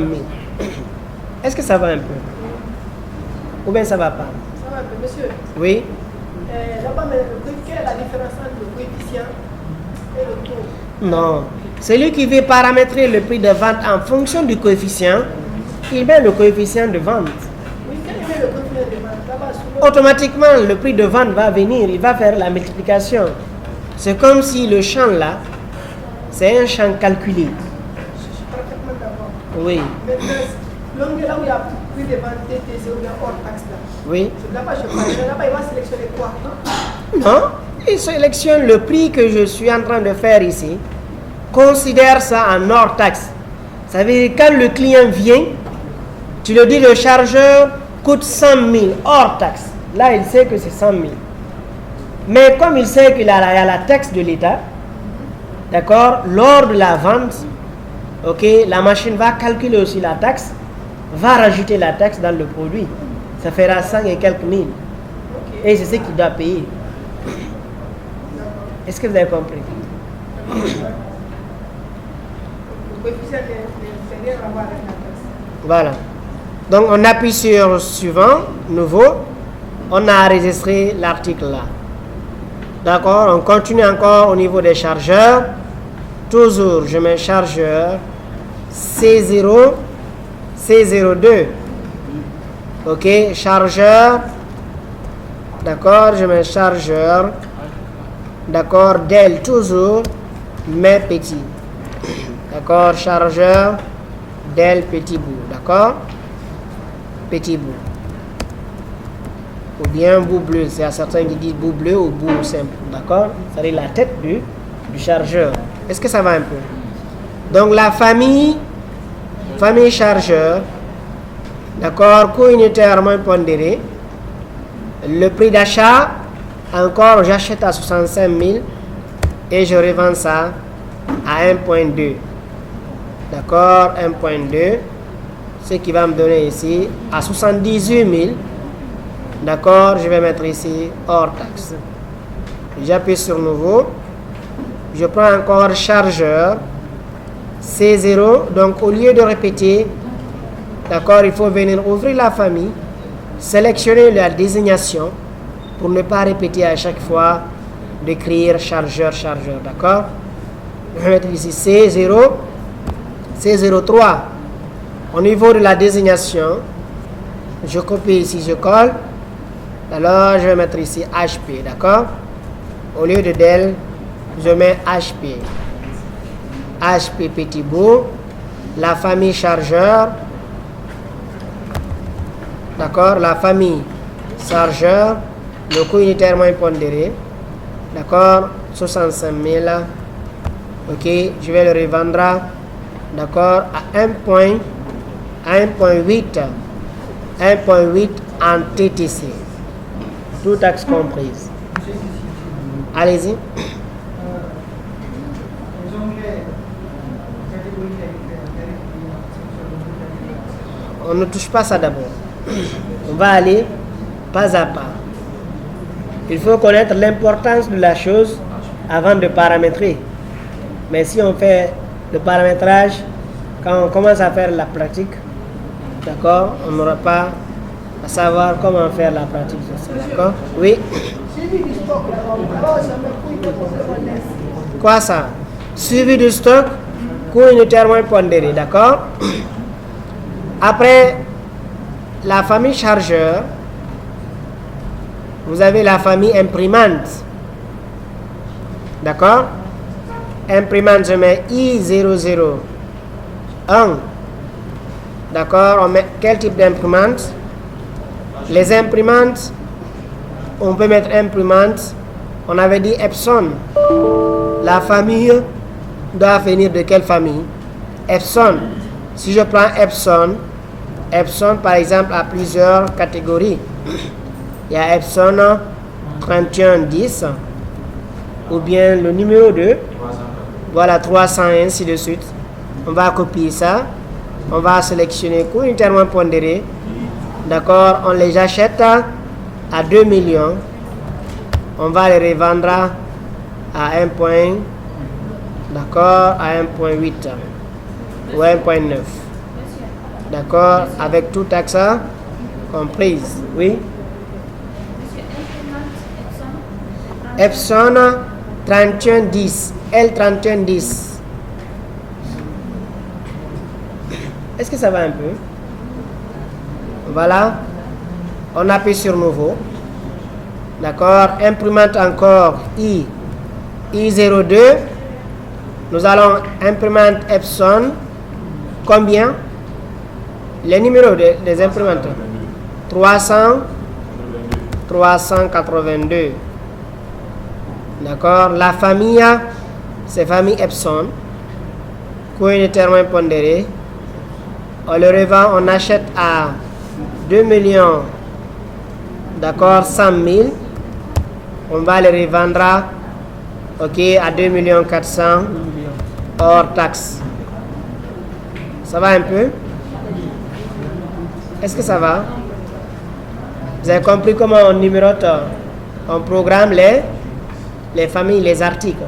Est-ce que ça va un peu? Ou bien ça ne va pas? Ça va un peu, monsieur. Oui? Là-bas, quelle est la différence entre le coefficient et le taux? Non. Celui qui veut paramétrer le prix de vente en fonction du coefficient, il met le coefficient de vente. Oui, quel est le coefficient de vente? Là-bas, sur le... Automatiquement, le prix de vente va venir, il va faire la multiplication. C'est comme si le champ là, c'est un champ calculé. Je suis parfaitement d'accord. Oui, Maintenant, là où il y a plus de vente TTC ou bien hors taxe là. oui. Là-bas, je parle. Là-bas, il va sélectionner quoi? Non, il sélectionne le prix que je suis en train de faire ici. considère ça en hors taxe. Ça veut dire quand le client vient, tu lui dis le chargeur coûte 100 000 hors taxe. Là, il sait que c'est 100 000. Mais comme il sait qu'il y a la taxe de l'État, d'accord, lors de la vente, ok, la machine va calculer aussi la taxe, va rajouter la taxe dans le produit. Ça fera 100 et quelques mille. Et c'est ce qu'il doit payer. Est-ce que vous avez compris? Le coefficient n'est rien à voir avec la taxe. Voilà. Donc on appuie sur suivant, nouveau. On a enregistré l'article là. D'accord, on continue encore au niveau des chargeurs. Toujours, je mets chargeur C0, C02. Ok, chargeur. D'accord, je mets chargeur. D'accord, Dell, toujours, mais petit. D'accord, chargeur, Dell, petit bout. D'accord, petit bout. Ou bien bout bleu. C'est à certains qui disent bout bleu ou bout simple. D'accord, c'est-à-dire la tête du chargeur. Est-ce que ça va un peu? Donc la famille chargeur, d'accord, coût unitairement pondéré. Le prix d'achat, encore j'achète à 65 000 et je revends ça à 1.2. D'accord, 1.2. Ce qui va me donner ici à 78 000. D'accord, je vais mettre ici hors taxe. J'appuie sur nouveau. Je prends encore chargeur C0. Donc au lieu de répéter, d'accord, il faut venir ouvrir la famille, sélectionner la désignation pour ne pas répéter à chaque fois d'écrire chargeur. D'accord, je vais mettre ici C0, C03. Au niveau de la désignation, je copie ici, je colle. Alors je vais mettre ici HP. D'accord, au lieu de Dell, je mets HP. HP petit bout. La famille chargeur. D'accord, la famille chargeur. Le coût unitairement pondéré. D'accord, 65 000. Ok, je vais le revendre. D'accord, à 1.8. 1.8 en TTC. Tout taxe comprise. Allez-y. On ne touche pas ça d'abord. On va aller pas à pas. Il faut connaître l'importance de la chose avant de paramétrer. Mais si on fait le paramétrage, quand on commence à faire la pratique, d'accord, on n'aura pas à savoir comment faire la pratique. D'accord? Oui. Suivi du stock, alors ça me coûte Quoi ça? Suivi du stock, coût unitairement pondéré. D'accord? Après la famille chargeur, vous avez la famille imprimante. D'accord? Imprimante, je mets I001. D'accord? On met quel type d'imprimante? Les imprimantes, on peut mettre imprimante. On avait dit Epson. La famille doit venir de quelle famille? Epson. Si je prends Epson, Epson par exemple a plusieurs catégories. Il y a Epson 3110 ou bien le numéro 2. Voilà, 300 et ainsi de suite. On va copier ça. On va sélectionner coût unitairement pondéré. D'accord, on les achète à 2 millions. On va les revendre à 1 point. D'accord, à 1.8 ou 1.9. D'accord, avec tout taxe comprise. Oui. Epson 3110, L3110. Est-ce que ça va un peu? Voilà. On appuie sur nouveau. D'accord. Imprimante encore I02. Nous allons imprimante Epson. Combien? Les numéros des imprimantes. 382. D'accord. La famille, c'est famille Epson. co-unitairement pondéré. On le revend, on achète à 2 millions, d'accord, 100 000. On va le revendre, ok, à 2 millions 400 hors taxe. Ça va un peu? Est-ce que ça va? Vous avez compris comment on numérote, on programme les familles, les articles.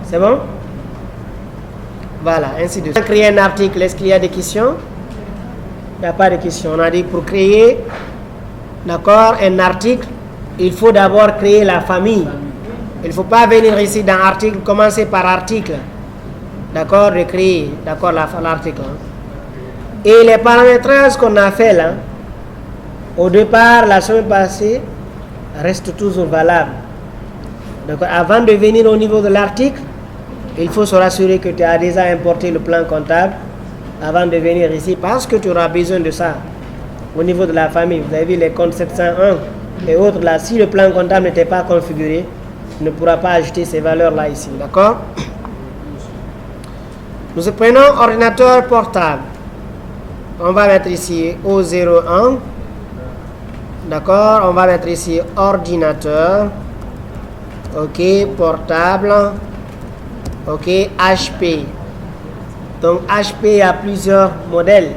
C'est bon? Voilà, ainsi de suite. Pour créer un article, est-ce qu'il y a des questions? Il n'y a pas de questions. On a dit pour créer, d'accord, un article, il faut d'abord créer la famille. Il ne faut pas venir ici dans article, commencer par article. D'accord, de créer, d'accord, l'article. Et les paramétrages qu'on a fait là, au départ, la semaine passée, restent toujours valables. Donc, avant de venir au niveau de l'article, il faut se rassurer que tu as déjà importé le plan comptable avant de venir ici, parce que tu auras besoin de ça. Au niveau de la famille, vous avez vu les comptes 701 et autres là, si le plan comptable n'était pas configuré, tu ne pourras pas ajouter ces valeurs là ici, d'accord? Nous prenons ordinateur portable. On va mettre ici O01. D'accord, on va mettre ici ordinateur. Ok, portable. Ok, HP. Donc HP a plusieurs modèles.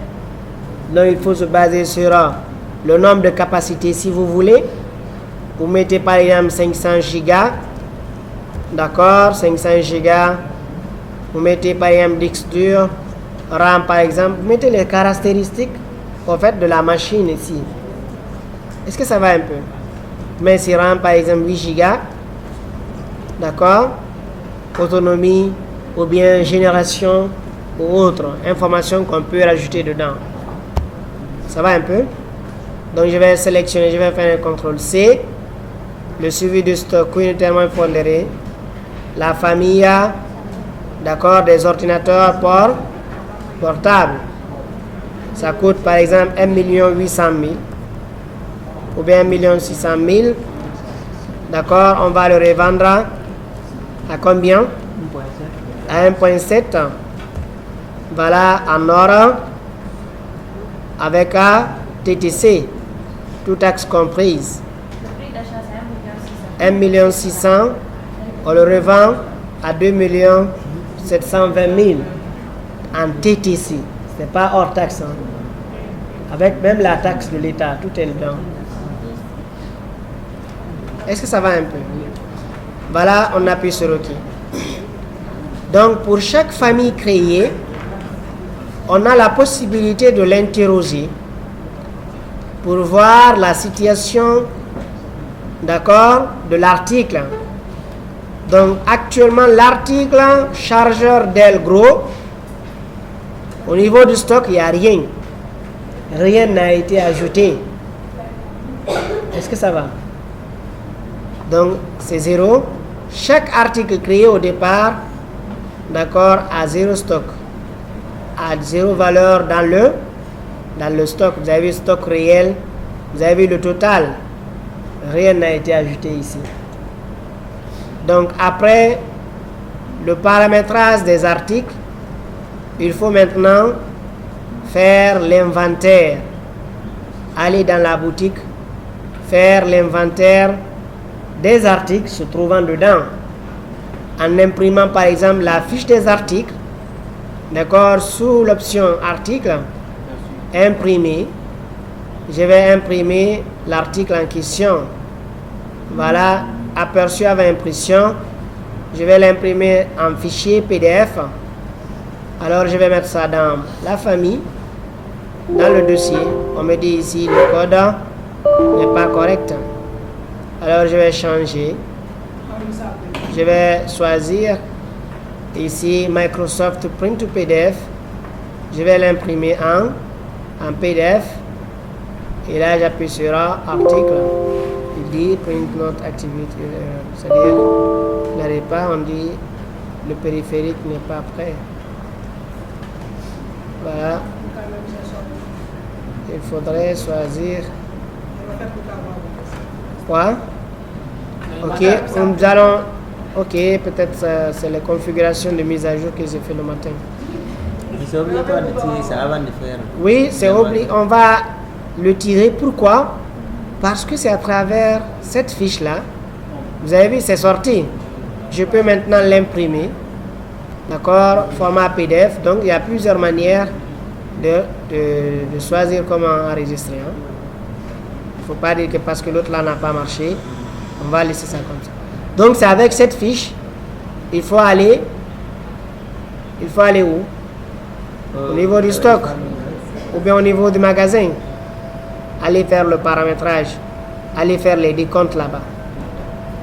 Donc il faut se baser sur le nombre de capacités si vous voulez. Vous mettez par exemple 500 Go. D'accord, 500 Go. Vous mettez par exemple disque dur, RAM par exemple. Vous mettez les caractéristiques en fait de la machine ici. Est-ce que ça va un peu? Mais si RAM par exemple 8 Go. D'accord, autonomie ou bien génération ou autre information qu'on peut rajouter dedans. Ça va un peu? Donc je vais sélectionner, je vais faire un CTRL C, le suivi de stock unitairement pondéré, la famille, d'accord, des ordinateurs portables. Ça coûte par exemple 1 800 000 ou bien 1 600 000. D'accord, on va le revendre à combien? À 1,7. Voilà, en or, avec un TTC, tout taxe comprise. Le prix d'achat, c'est 1 600 000. 1 600 000, on le revend à 2 720 000 en TTC. Ce n'est pas hors taxe. Hein. Avec même la taxe de l'État, tout est dedans. Est-ce que ça va un peu? Voilà, on appuie sur OK. Donc, pour chaque famille créée, on a la possibilité de l'interroger pour voir la situation, d'accord, de l'article. Donc, actuellement, l'article chargeur d'aile gros, au niveau du stock, il n'y a rien. Rien n'a été ajouté. Est-ce que ça va? Donc, c'est 0. Chaque article créé au départ, d'accord, a 0 stock, a 0 valeur dans le stock. Vous avez vu le stock réel, vous avez vu le total. Rien n'a été ajouté ici. Donc, après le paramétrage des articles, il faut maintenant faire l'inventaire. Aller dans la boutique, faire l'inventaire des articles se trouvant dedans. En imprimant par exemple la fiche des articles, d'accord, sous l'option article, imprimer, je vais imprimer l'article en question. Voilà, aperçu avant impression, je vais l'imprimer en fichier PDF. Alors je vais mettre ça dans la famille, dans le dossier. On me dit ici le code n'est pas correct. Alors je vais changer. Je vais choisir ici Microsoft Print to PDF. Je vais l'imprimer en PDF. Et là j'appuie sur article. Il dit print not activity. C'est-à-dire il n'arrive pas, on dit le périphérique n'est pas prêt. Voilà. Il faudrait choisir. Quoi? Ok, nous allons Ok, peut-être c'est les configurations de mise à jour que j'ai fait le matin. C'est obligatoire de tirer ça avant de faire. Oui, c'est obligé. On va le tirer. Pourquoi? Parce que c'est à travers cette fiche-là. Vous avez vu, c'est sorti. Je peux maintenant l'imprimer. D'accord? Format PDF. Donc, il y a plusieurs manières de choisir comment enregistrer. Il ne faut pas dire que parce que l'autre là n'a pas marché, on va laisser ça comme ça. Donc, c'est avec cette fiche. Il faut aller où? Au niveau du stock ou bien au niveau du magasin. Allez faire le paramétrage, allez faire les décomptes là-bas.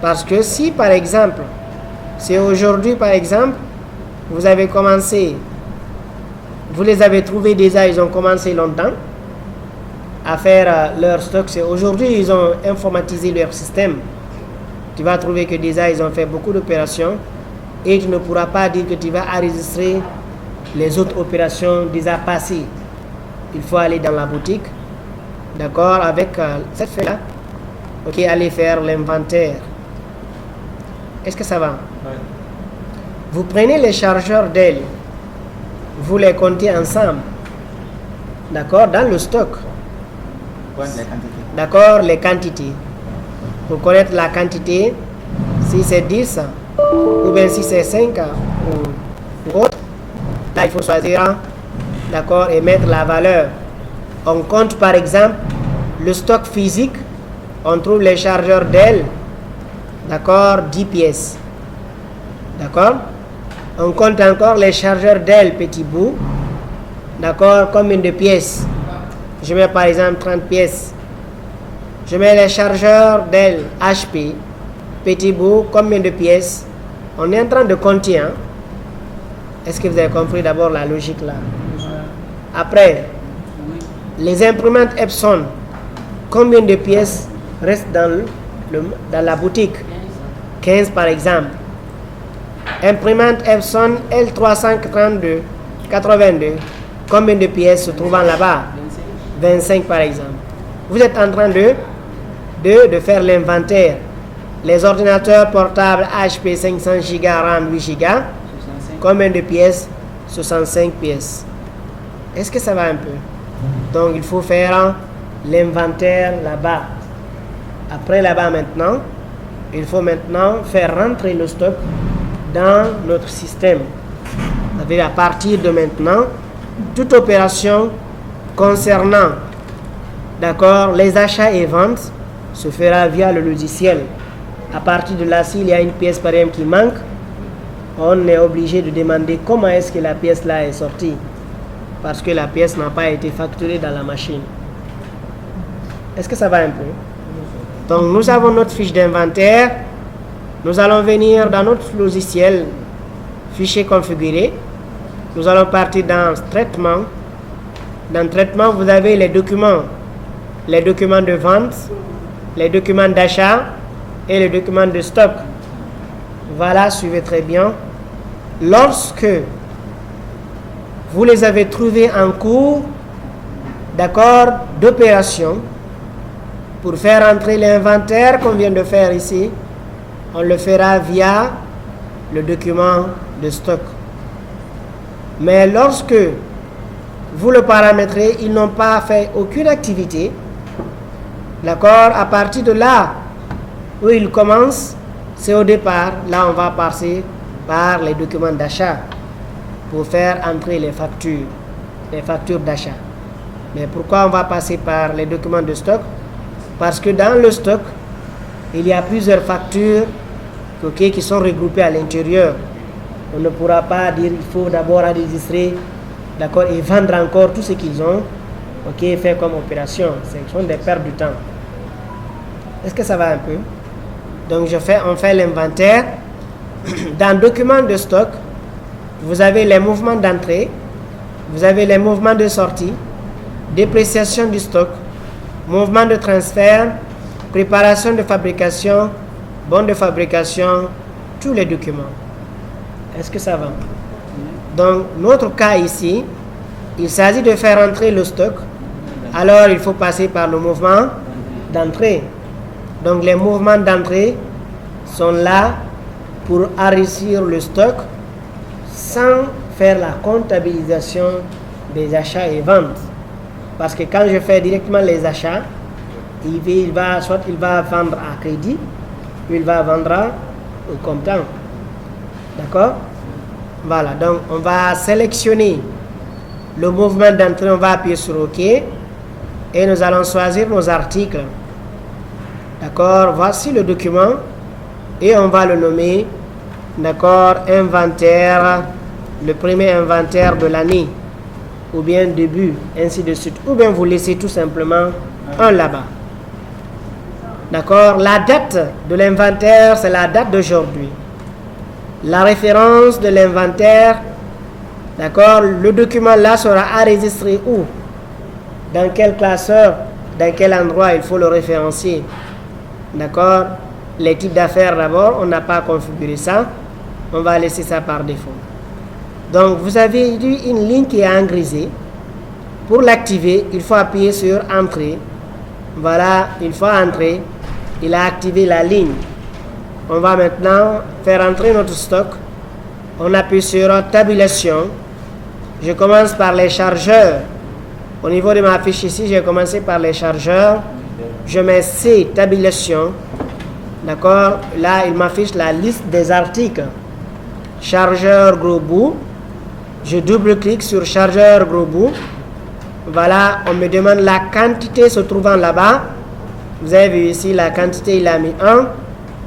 Parce que si par exemple, c'est aujourd'hui par exemple, vous avez commencé, vous les avez trouvés déjà, ils ont commencé longtemps à faire leur stock. C'est aujourd'hui, ils ont informatisé leur système. Tu vas trouver que déjà, ils ont fait beaucoup d'opérations et tu ne pourras pas dire que tu vas enregistrer les autres opérations déjà passées. Il faut aller dans la boutique, d'accord, avec cette feuille-là. Ok, allez faire l'inventaire. Est-ce que ça va? Oui. Vous prenez les chargeurs d'ailes, vous les comptez ensemble, d'accord, dans le stock. Point de la quantité. D'accord, les quantités. Pour connaître la quantité, si c'est 10 ou bien si c'est 5 ou autre, là il faut choisir, d'accord, et mettre la valeur. On compte par exemple le stock physique, on trouve les chargeurs d'ailes, d'accord, 10 pièces. D'accord? On compte encore les chargeurs d'ailes petit bout, d'accord, combien de pièces? Je mets par exemple 30 pièces. Je mets les chargeurs d'ailes HP, petit bout, combien de pièces? On est en train de compter. Hein? Est-ce que vous avez compris d'abord la logique là? Après, les imprimantes Epson, combien de pièces restent dans la boutique? 15 par exemple. Imprimante Epson L332, 82, combien de pièces se trouvent là-bas? 25 par exemple. Vous êtes en train de faire l'inventaire. Les ordinateurs portables HP 500 Go RAM 8 Go, combien de pièces? 65 pièces. Est-ce que ça va un peu? Donc il faut faire l'inventaire là-bas. Après là-bas maintenant, il faut maintenant faire rentrer le stock dans notre système. Ça veut dire à partir de maintenant, toute opération concernant, d'accord, les achats et ventes se fera via le logiciel. À partir de là, s'il y a une pièce par exemple qui manque, on est obligé de demander comment est-ce que la pièce là est sortie. Parce que la pièce n'a pas été facturée dans la machine. Est-ce que ça va un peu? Donc nous avons notre fiche d'inventaire. Nous allons venir dans notre logiciel, fichier configuré. Nous allons partir dans traitement. Dans traitement, vous avez les documents de vente, les documents d'achat et les documents de stock. Voilà, suivez très bien. Lorsque vous les avez trouvés en cours, d'accord, d'opération, pour faire entrer l'inventaire qu'on vient de faire ici, on le fera via le document de stock. Mais lorsque vous le paramétrez, ils n'ont pas fait aucune activité. D'accord? À partir de là où ils commencent, c'est au départ. Là, on va passer par les documents d'achat pour faire entrer les factures d'achat. Mais pourquoi on va passer par les documents de stock? Parce que dans le stock, il y a plusieurs factures qui sont regroupées à l'intérieur. On ne pourra pas dire il faut d'abord enregistrer, d'accord, et vendre encore tout ce qu'ils ont, fait comme opération. Ce sont des pertes de temps. Est-ce que ça va un peu? Donc on fait l'inventaire. Dans le document de stock, vous avez les mouvements d'entrée, vous avez les mouvements de sortie, dépréciation du stock, mouvement de transfert, préparation de fabrication, bon de fabrication, tous les documents. Est-ce que ça va? Donc, notre cas ici, il s'agit de faire entrer le stock. Alors, il faut passer par le mouvement d'entrée. Donc, les mouvements d'entrée sont là pour enrichir le stock sans faire la comptabilisation des achats et ventes. Parce que quand je fais directement les achats, soit il va vendre à crédit, ou il va vendre au comptant. D'accord? Voilà, donc on va sélectionner le mouvement d'entrée, on va appuyer sur OK et nous allons choisir nos articles. D'accord? Voici le document et on va le nommer, d'accord, inventaire, le premier inventaire de l'année ou bien début, ainsi de suite. Ou bien vous laissez tout simplement un là-bas. D'accord? La date de l'inventaire, c'est la date d'aujourd'hui. La référence de l'inventaire, d'accord, le document là sera enregistré où? Dans quel classeur? Dans quel endroit il faut le référencier? D'accord? Les types d'affaires d'abord, on n'a pas configuré ça. On va laisser ça par défaut. Donc, vous avez eu une ligne qui est en grisé. Pour l'activer, il faut appuyer sur Entrée. Voilà, une fois entré, il a activé la ligne. On va maintenant faire entrer notre stock. On appuie sur Tabulation. Je commence par les chargeurs. Au niveau de ma fiche ici, j'ai commencé par les chargeurs. Je mets C, Tabulation. D'accord? Là, il m'affiche la liste des articles. Chargeur gros bout. Je double-clique sur chargeur gros bout. Voilà, on me demande la quantité se trouvant là-bas. Vous avez vu ici, la quantité, il a mis 1.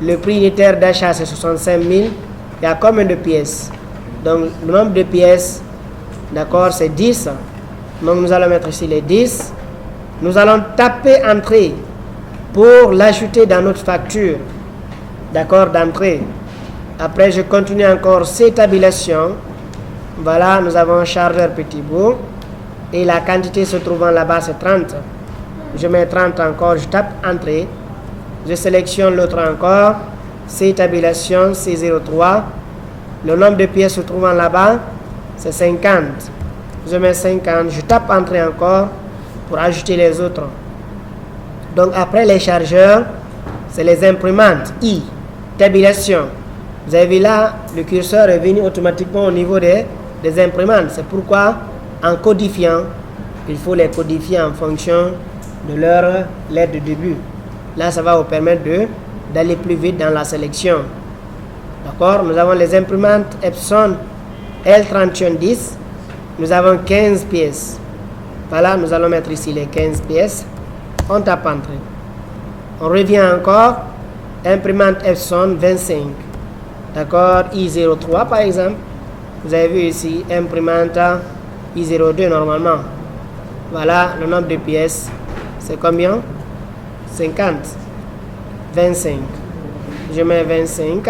Le prix unitaire d'achat, c'est 65 000. Il y a combien de pièces? Donc, le nombre de pièces, d'accord, c'est 10. Donc, nous allons mettre ici les 10. Nous allons taper Entrée pour l'ajouter dans notre facture. D'accord, d'entrée. Après, je continue encore C, Tabulation. Voilà, nous avons un chargeur petit bout. Et la quantité se trouvant là-bas, c'est 30. Je mets 30 encore, je tape Entrée. Je sélectionne l'autre encore. C, Tabulation, C03. Le nombre de pièces se trouvant là-bas, c'est 50. Je mets 50, je tape Entrée encore pour ajouter les autres. Donc après les chargeurs, c'est les imprimantes. I, Tabulation. Vous avez vu là, le curseur est venu automatiquement au niveau des imprimantes. C'est pourquoi, en codifiant, il faut les codifier en fonction de leur lettre de début. Là, ça va vous permettre d'aller plus vite dans la sélection. D'accord? Nous avons les imprimantes Epson L3110. Nous avons 15 pièces. Voilà, nous allons mettre ici les 15 pièces. On tape Entrée. On revient encore. Imprimante Epson 25. D'accord? I03 par exemple. Vous avez vu ici, imprimante I02 normalement. Voilà, le nombre de pièces. C'est combien? 50. 25. Je mets 25.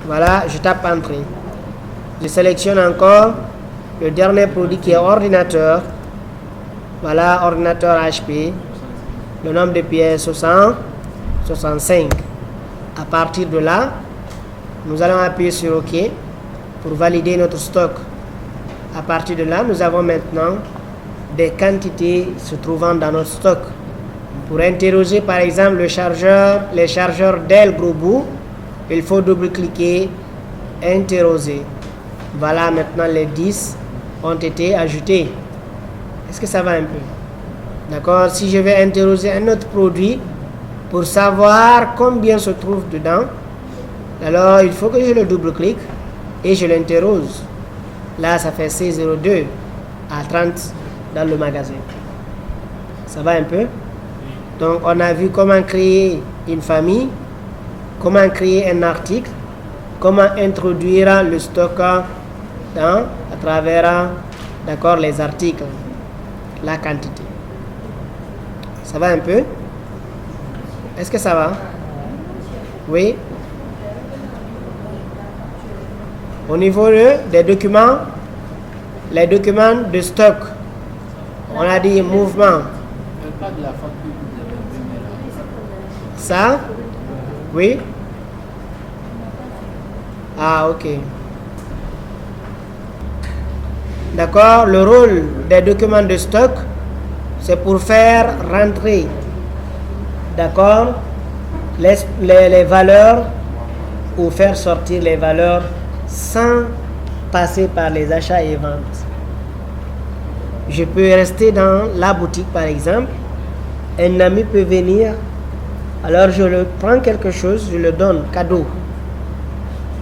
Voilà, je tape Entrée. Je sélectionne encore le dernier produit qui est ordinateur. Voilà, ordinateur HP. Le nombre de pièces 65. À partir de là, nous allons appuyer sur OK pour valider notre stock. À partir de là, nous avons maintenant des quantités se trouvant dans notre stock. Pour interroger par exemple les chargeurs Dell gros bout, il faut double-cliquer, interroger. Voilà, maintenant les 10 ont été ajoutés. Est-ce que ça va un peu? D'accord? Si je vais interroger un autre produit pour savoir combien se trouve dedans, alors il faut que je le double-clique et je l'interroge. Là, ça fait C02 à 30 dans le magasin. Ça va un peu? Donc, on a vu comment créer une famille, comment créer un article, comment introduire le stock à travers d'accord, les articles, la quantité. Ça va un peu? Est-ce que ça va? Oui? Au niveau des documents, les documents de stock, on a dit mouvement. Pas de la facture que vous avez imprimée là. Ça? Oui? Ah, ok. D'accord, le rôle des documents de stock, c'est pour faire rentrer, d'accord, les valeurs ou faire sortir les valeurs sans passer par les achats et ventes. Je peux rester dans la boutique par exemple, un ami peut venir, alors je le prends quelque chose, je le donne, cadeau.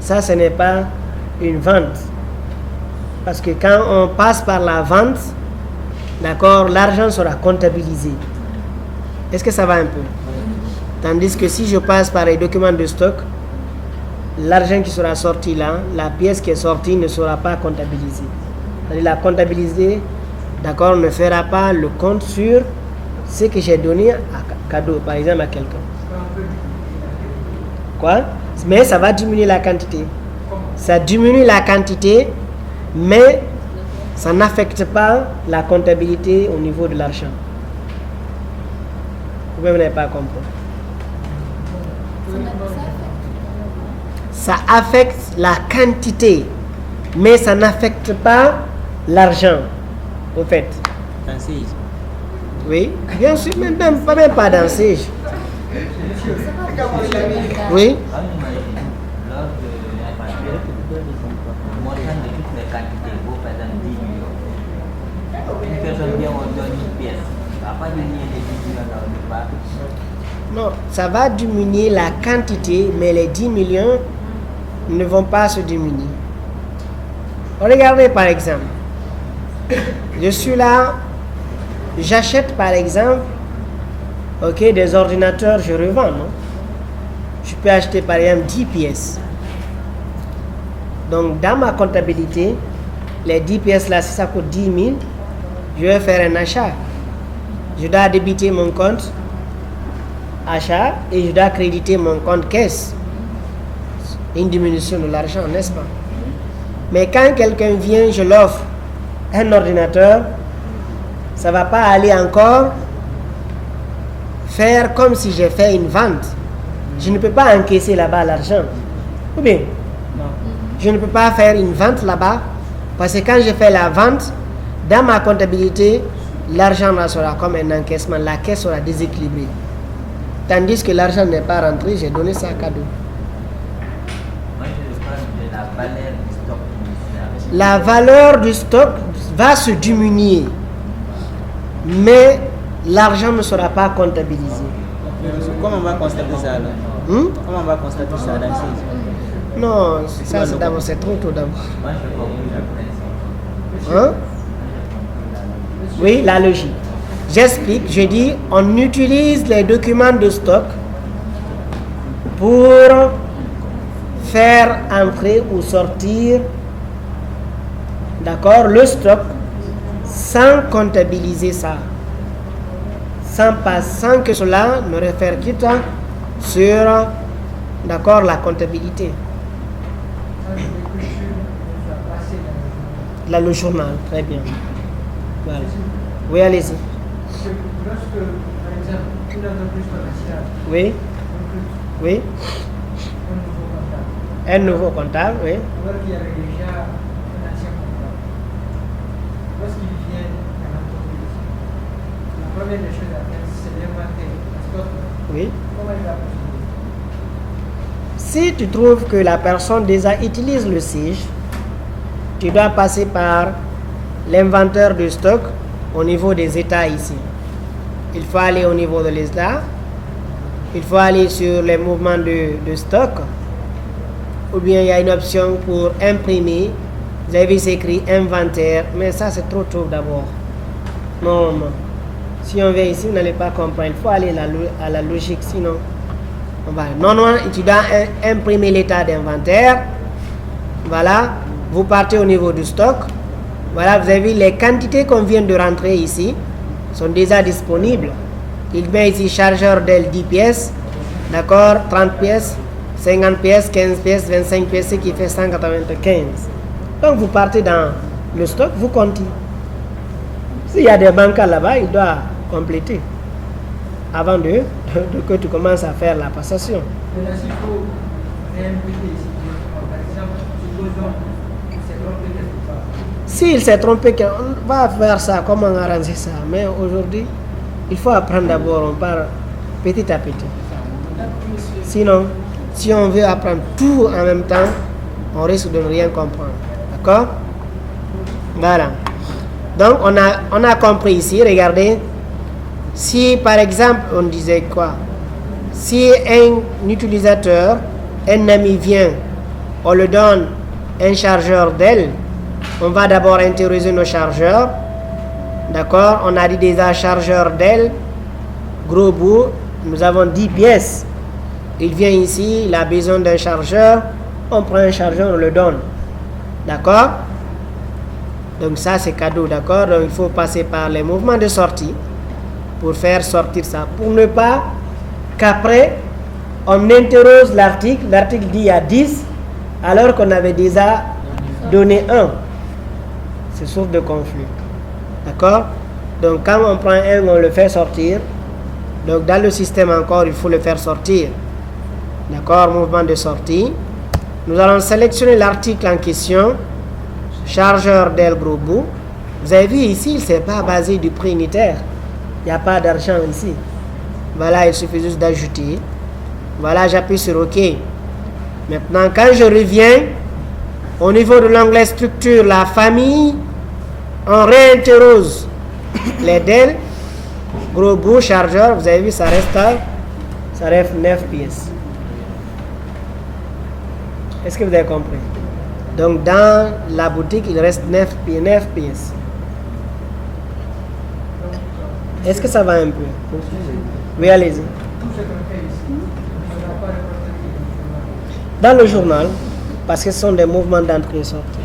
Ça, ce n'est pas une vente. Parce que quand on passe par la vente, d'accord, l'argent sera comptabilisé. Est-ce que ça va un peu? Tandis que si je passe par les documents de stock, l'argent qui sera sorti là, la pièce qui est sortie ne sera pas comptabilisée. La comptabilisée, d'accord, ne fera pas le compte sur ce que j'ai donné à cadeau, par exemple à quelqu'un. Quoi? Mais ça va diminuer la quantité. Ça diminue la quantité, mais ça n'affecte pas la comptabilité au niveau de l'argent. Vous n'avez pas compris. Ça affecte la quantité, mais ça n'affecte pas l'argent, au fait. Dans Sage. Oui, bien sûr, mais même pas dans Sage. Oui. Lors de l'inventaire, le montant de toutes les quantités vaut par exemple 10 millions. Une personne vient, on donne une pièce. Ça va pas diminuer les 10 millions dans le départ. Non, ça va diminuer la quantité, mais les 10 millions ne vont pas se diminuer. Regardez par exemple, je suis là, j'achète par exemple, ok, des ordinateurs, je revends, non? Je peux acheter par exemple 10 pièces. Donc dans ma comptabilité, les 10 pièces là, si ça coûte 10 000, je vais faire un achat. Je dois débiter mon compte achat et je dois créditer mon compte caisse. Une diminution de l'argent, n'est-ce pas? Mais quand quelqu'un vient, je l'offre un ordinateur, ça ne va pas aller encore faire comme si j'ai fait une vente. Je ne peux pas encaisser là-bas l'argent. Ou bien, je ne peux pas faire une vente là-bas parce que quand je fais la vente, dans ma comptabilité, l'argent sera comme un encaissement, la caisse sera déséquilibrée. Tandis que l'argent n'est pas rentré, j'ai donné ça à cadeau. Moi, je parle de la valeur du stock initial. La valeur du stock va se diminuer, mais l'argent ne sera pas comptabilisé. Comment on va constater ça là? Comment on va constater ça dans Sage? Non, ça c'est d'abord, c'est trop tôt d'abord. Moi, je comprends le principe. Hein? Oui, la logique. J'explique, je dis, on utilise les documents de stock pour faire entrer ou sortir, d'accord, le stock sans comptabiliser ça. Sans que cela ne répercute sur, d'accord, la comptabilité. Là, le journal, très bien. Voilà. Oui, allez-y. Lorsque, par exemple, une entreprise commerciale Oui, oui. un nouveau comptable, Un nouveau comptable, oui. alors qu'il y avait déjà un ancien comptable, lorsqu'il vient à l'entreprise, la première des choses à faire, c'est d'inventer le stock. Oui. Comment il va procéder? Si tu trouves que la personne déjà utilise le SIG, tu dois passer par l'inventeur de stock au niveau des États ici. Il faut aller au niveau de l'État, il faut aller sur les mouvements de stock, ou bien il y a une option pour imprimer. Vous avez vu, c'est écrit inventaire, mais ça c'est trop tôt d'abord. Non, si on vient ici, vous n'allez pas comprendre. Il faut aller à la logique, sinon on va. Non, tu dois imprimer l'état d'inventaire. Voilà, vous partez au niveau du stock. Voilà, vous avez vu les quantités qu'on vient de rentrer ici sont déjà disponibles. Il met ici chargeur d'L 10 pièces, d'accord, 30 pièces, 50 pièces, 15 pièces, 25 pièces, ce qui fait 195. Donc vous partez dans le stock, vous comptez. S'il y a des banques là-bas, il doit compléter avant que tu commences à faire la passation. Maintenant, s'il faut réimprimer ici, par exemple, supposons qu'il s'est trompé quelque part. S'il s'est trompé, on va faire ça, comment arranger ça. Mais aujourd'hui, il faut apprendre d'abord, on part petit à petit. Sinon, Si on veut apprendre tout en même temps, on risque de ne rien comprendre. D'accord? Voilà. Donc, on a compris ici, regardez. Si, par exemple, on disait quoi? Si un utilisateur, un ami vient, on le donne un chargeur Dell, on va d'abord interroger nos chargeurs. D'accord? On a dit déjà chargeur Dell, gros bout, nous avons 10 pièces. Il vient ici, il a besoin d'un chargeur, on prend un chargeur, on le donne. D'accord? Donc ça c'est cadeau, d'accord? Donc il faut passer par les mouvements de sortie pour faire sortir ça. Pour ne pas qu'après, on interroge l'article, l'article dit il y a 10, alors qu'on avait déjà donné 1. C'est source de conflit. D'accord? Donc quand on prend un, on le fait sortir. Donc dans le système encore, il faut le faire sortir. D'accord? Mouvement de sortie. Nous allons sélectionner l'article en question. Chargeur Dell gros bout. Vous avez vu ici, il ne s'est pas basé du prix unitaire. Il n'y a pas d'argent ici. Voilà, il suffit juste d'ajouter. Voilà, j'appuie sur OK. Maintenant, quand je reviens, au niveau de l'onglet structure, la famille, on réinterroge les Dell. Gros bout, chargeur, vous avez vu, ça reste 9 pièces. Est-ce que vous avez compris? Donc, dans la boutique, il reste 9 pièces. Est-ce que ça va un peu? Oui, allez-y. Dans le journal, parce que ce sont des mouvements d'entrée et sortie.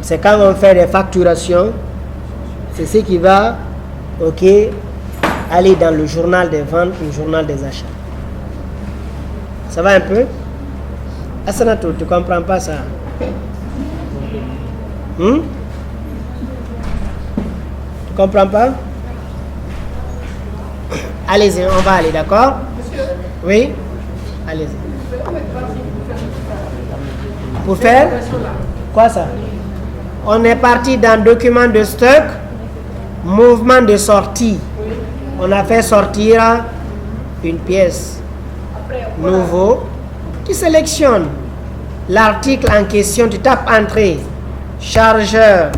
C'est quand on fait des facturations, c'est ce qui va, OK, aller dans le journal des ventes, le journal des achats. Ça va un peu? Asanato, tu comprends pas ça? Tu comprends pas? Allez-y, on va aller, d'accord? Oui? Allez-y. Pour faire? Quoi ça? On est parti dans document de stock, mouvement de sortie. On a fait sortir une pièce. Nouveau. Tu sélectionnes l'article en question, tu tapes entrée. Chargeur.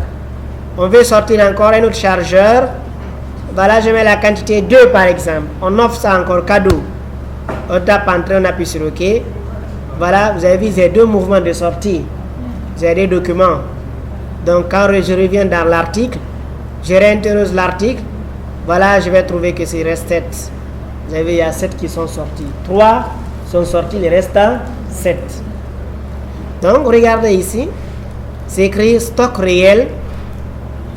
On veut sortir encore un autre chargeur. Voilà, je mets la quantité 2 par exemple. On offre ça encore cadeau. On tape entrée, on appuie sur OK. Voilà, vous avez vu, j'ai 2 mouvements de sortie. J'ai des documents. Donc quand je reviens dans l'article, je réinterroge l'article. Voilà, je vais trouver que c'est reste 7. Vous avez vu, il y a 7 qui sont sortis. 3 sont sortis, il reste 7. Donc regardez ici. C'est écrit stock réel,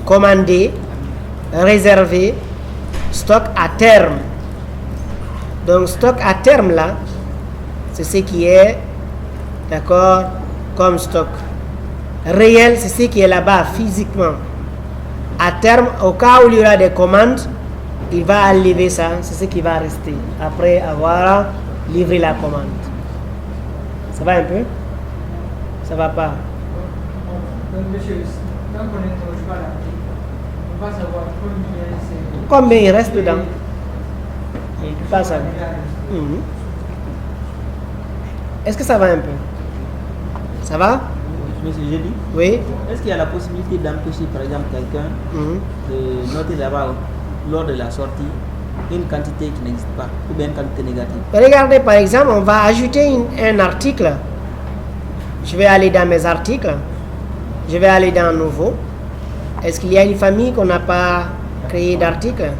commandé, réservé, stock à terme. Donc stock à terme là, c'est ce qui est, d'accord, comme stock. Réel, c'est ce qui est là-bas physiquement. À terme, au cas où il y aura des commandes, il va enlever ça, c'est ce qui va rester après avoir livré la commande. Ça va un peu? Ça va pas? Donc, monsieur, tant qu'on n'interroge pas l'article, on va savoir combien c'est. Combien il reste dedans? On ne peut pas savoir. Est-ce que ça va un peu? Ça va? Monsieur, j'ai dit. Oui. Est-ce qu'il y a la possibilité d'empêcher, par exemple, quelqu'un de noter là-bas, lors de la sortie, une quantité qui n'existe pas, ou bien une quantité négative? Regardez, par exemple, on va ajouter un article. Je vais aller dans mes articles. Je vais aller dans Nouveau. Est-ce qu'il y a une famille qu'on n'a pas créé d'articles?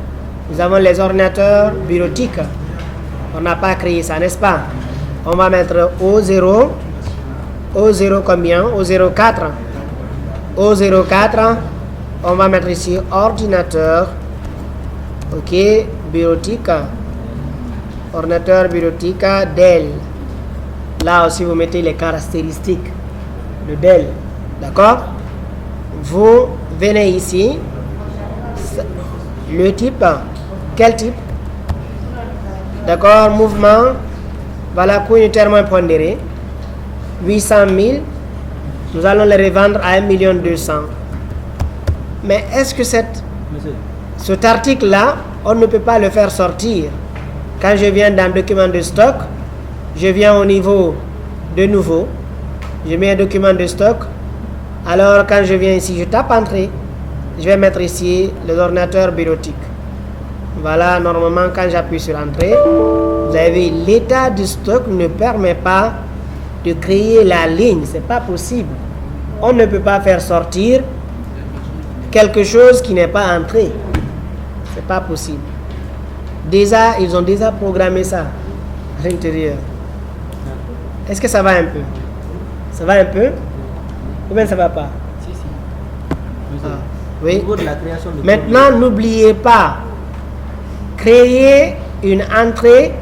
Nous avons les ordinateurs bureautiques. On n'a pas créé ça, n'est-ce pas? On va mettre O0. O0 combien? O04. O04. On va mettre ici ordinateur. OK. Bureautique. Ordinateur bureautique Dell. Là aussi, vous mettez les caractéristiques de Dell. D'accord? Vous venez ici. Le type. Quel type? D'accord? Mouvement. Voilà, coût unitairement pondéré. 800 000. Nous allons les revendre à 1 200 000. Mais est-ce que cet article-là, on ne peut pas le faire sortir? Quand je viens dans le document de stock, je viens au niveau de nouveau, je mets un document de stock. Alors quand je viens ici, je tape entrée, je vais mettre ici l'ordinateur bureautique. Voilà, normalement quand j'appuie sur entrée, vous avez l'état du stock ne permet pas de créer la ligne, c'est pas possible. On ne peut pas faire sortir quelque chose qui n'est pas entré. C'est pas possible. Déjà, ils ont déjà programmé ça à l'intérieur. Est-ce que ça va un peu? Ça va un peu? Ou bien ça va pas? Si, si. Ah, Au oui. niveau de la création de Maintenant, n'oubliez pas, créer une entrée.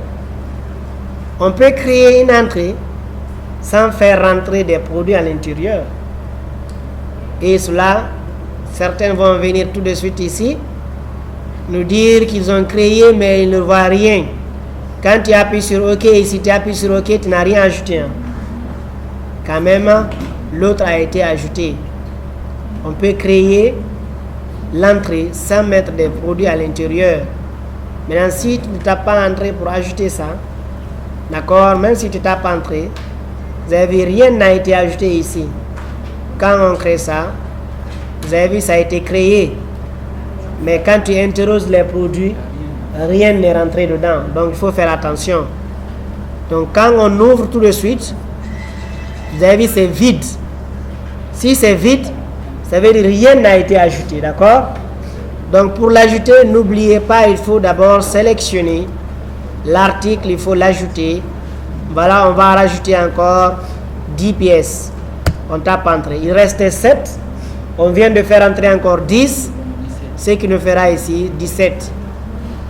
On peut créer une entrée sans faire rentrer des produits à l'intérieur. Et cela, certains vont venir tout de suite ici, nous dire qu'ils ont créé, mais ils ne voient rien. Quand tu appuies sur OK, si tu appuies sur OK, tu n'as rien ajouté. Hein. Quand même, l'autre a été ajouté. On peut créer l'entrée sans mettre des produits à l'intérieur. Maintenant, si tu ne tapes pas entrée pour ajouter ça, d'accord, même si tu tapes entrée, vous avez vu, rien n'a été ajouté ici. Quand on crée ça, vous avez vu, ça a été créé. Mais quand tu interroges les produits, rien n'est rentré dedans. Donc, il faut faire attention. Donc, quand on ouvre tout de suite, vous avez vu, c'est vide. Si c'est vide, ça veut dire rien n'a été ajouté, d'accord? Donc, pour l'ajouter, n'oubliez pas, il faut d'abord sélectionner l'article, il faut l'ajouter. Voilà, on va rajouter encore 10 pièces. On tape entrée. Il restait 7. On vient de faire entrer encore 10. Ce qui nous fera ici 17.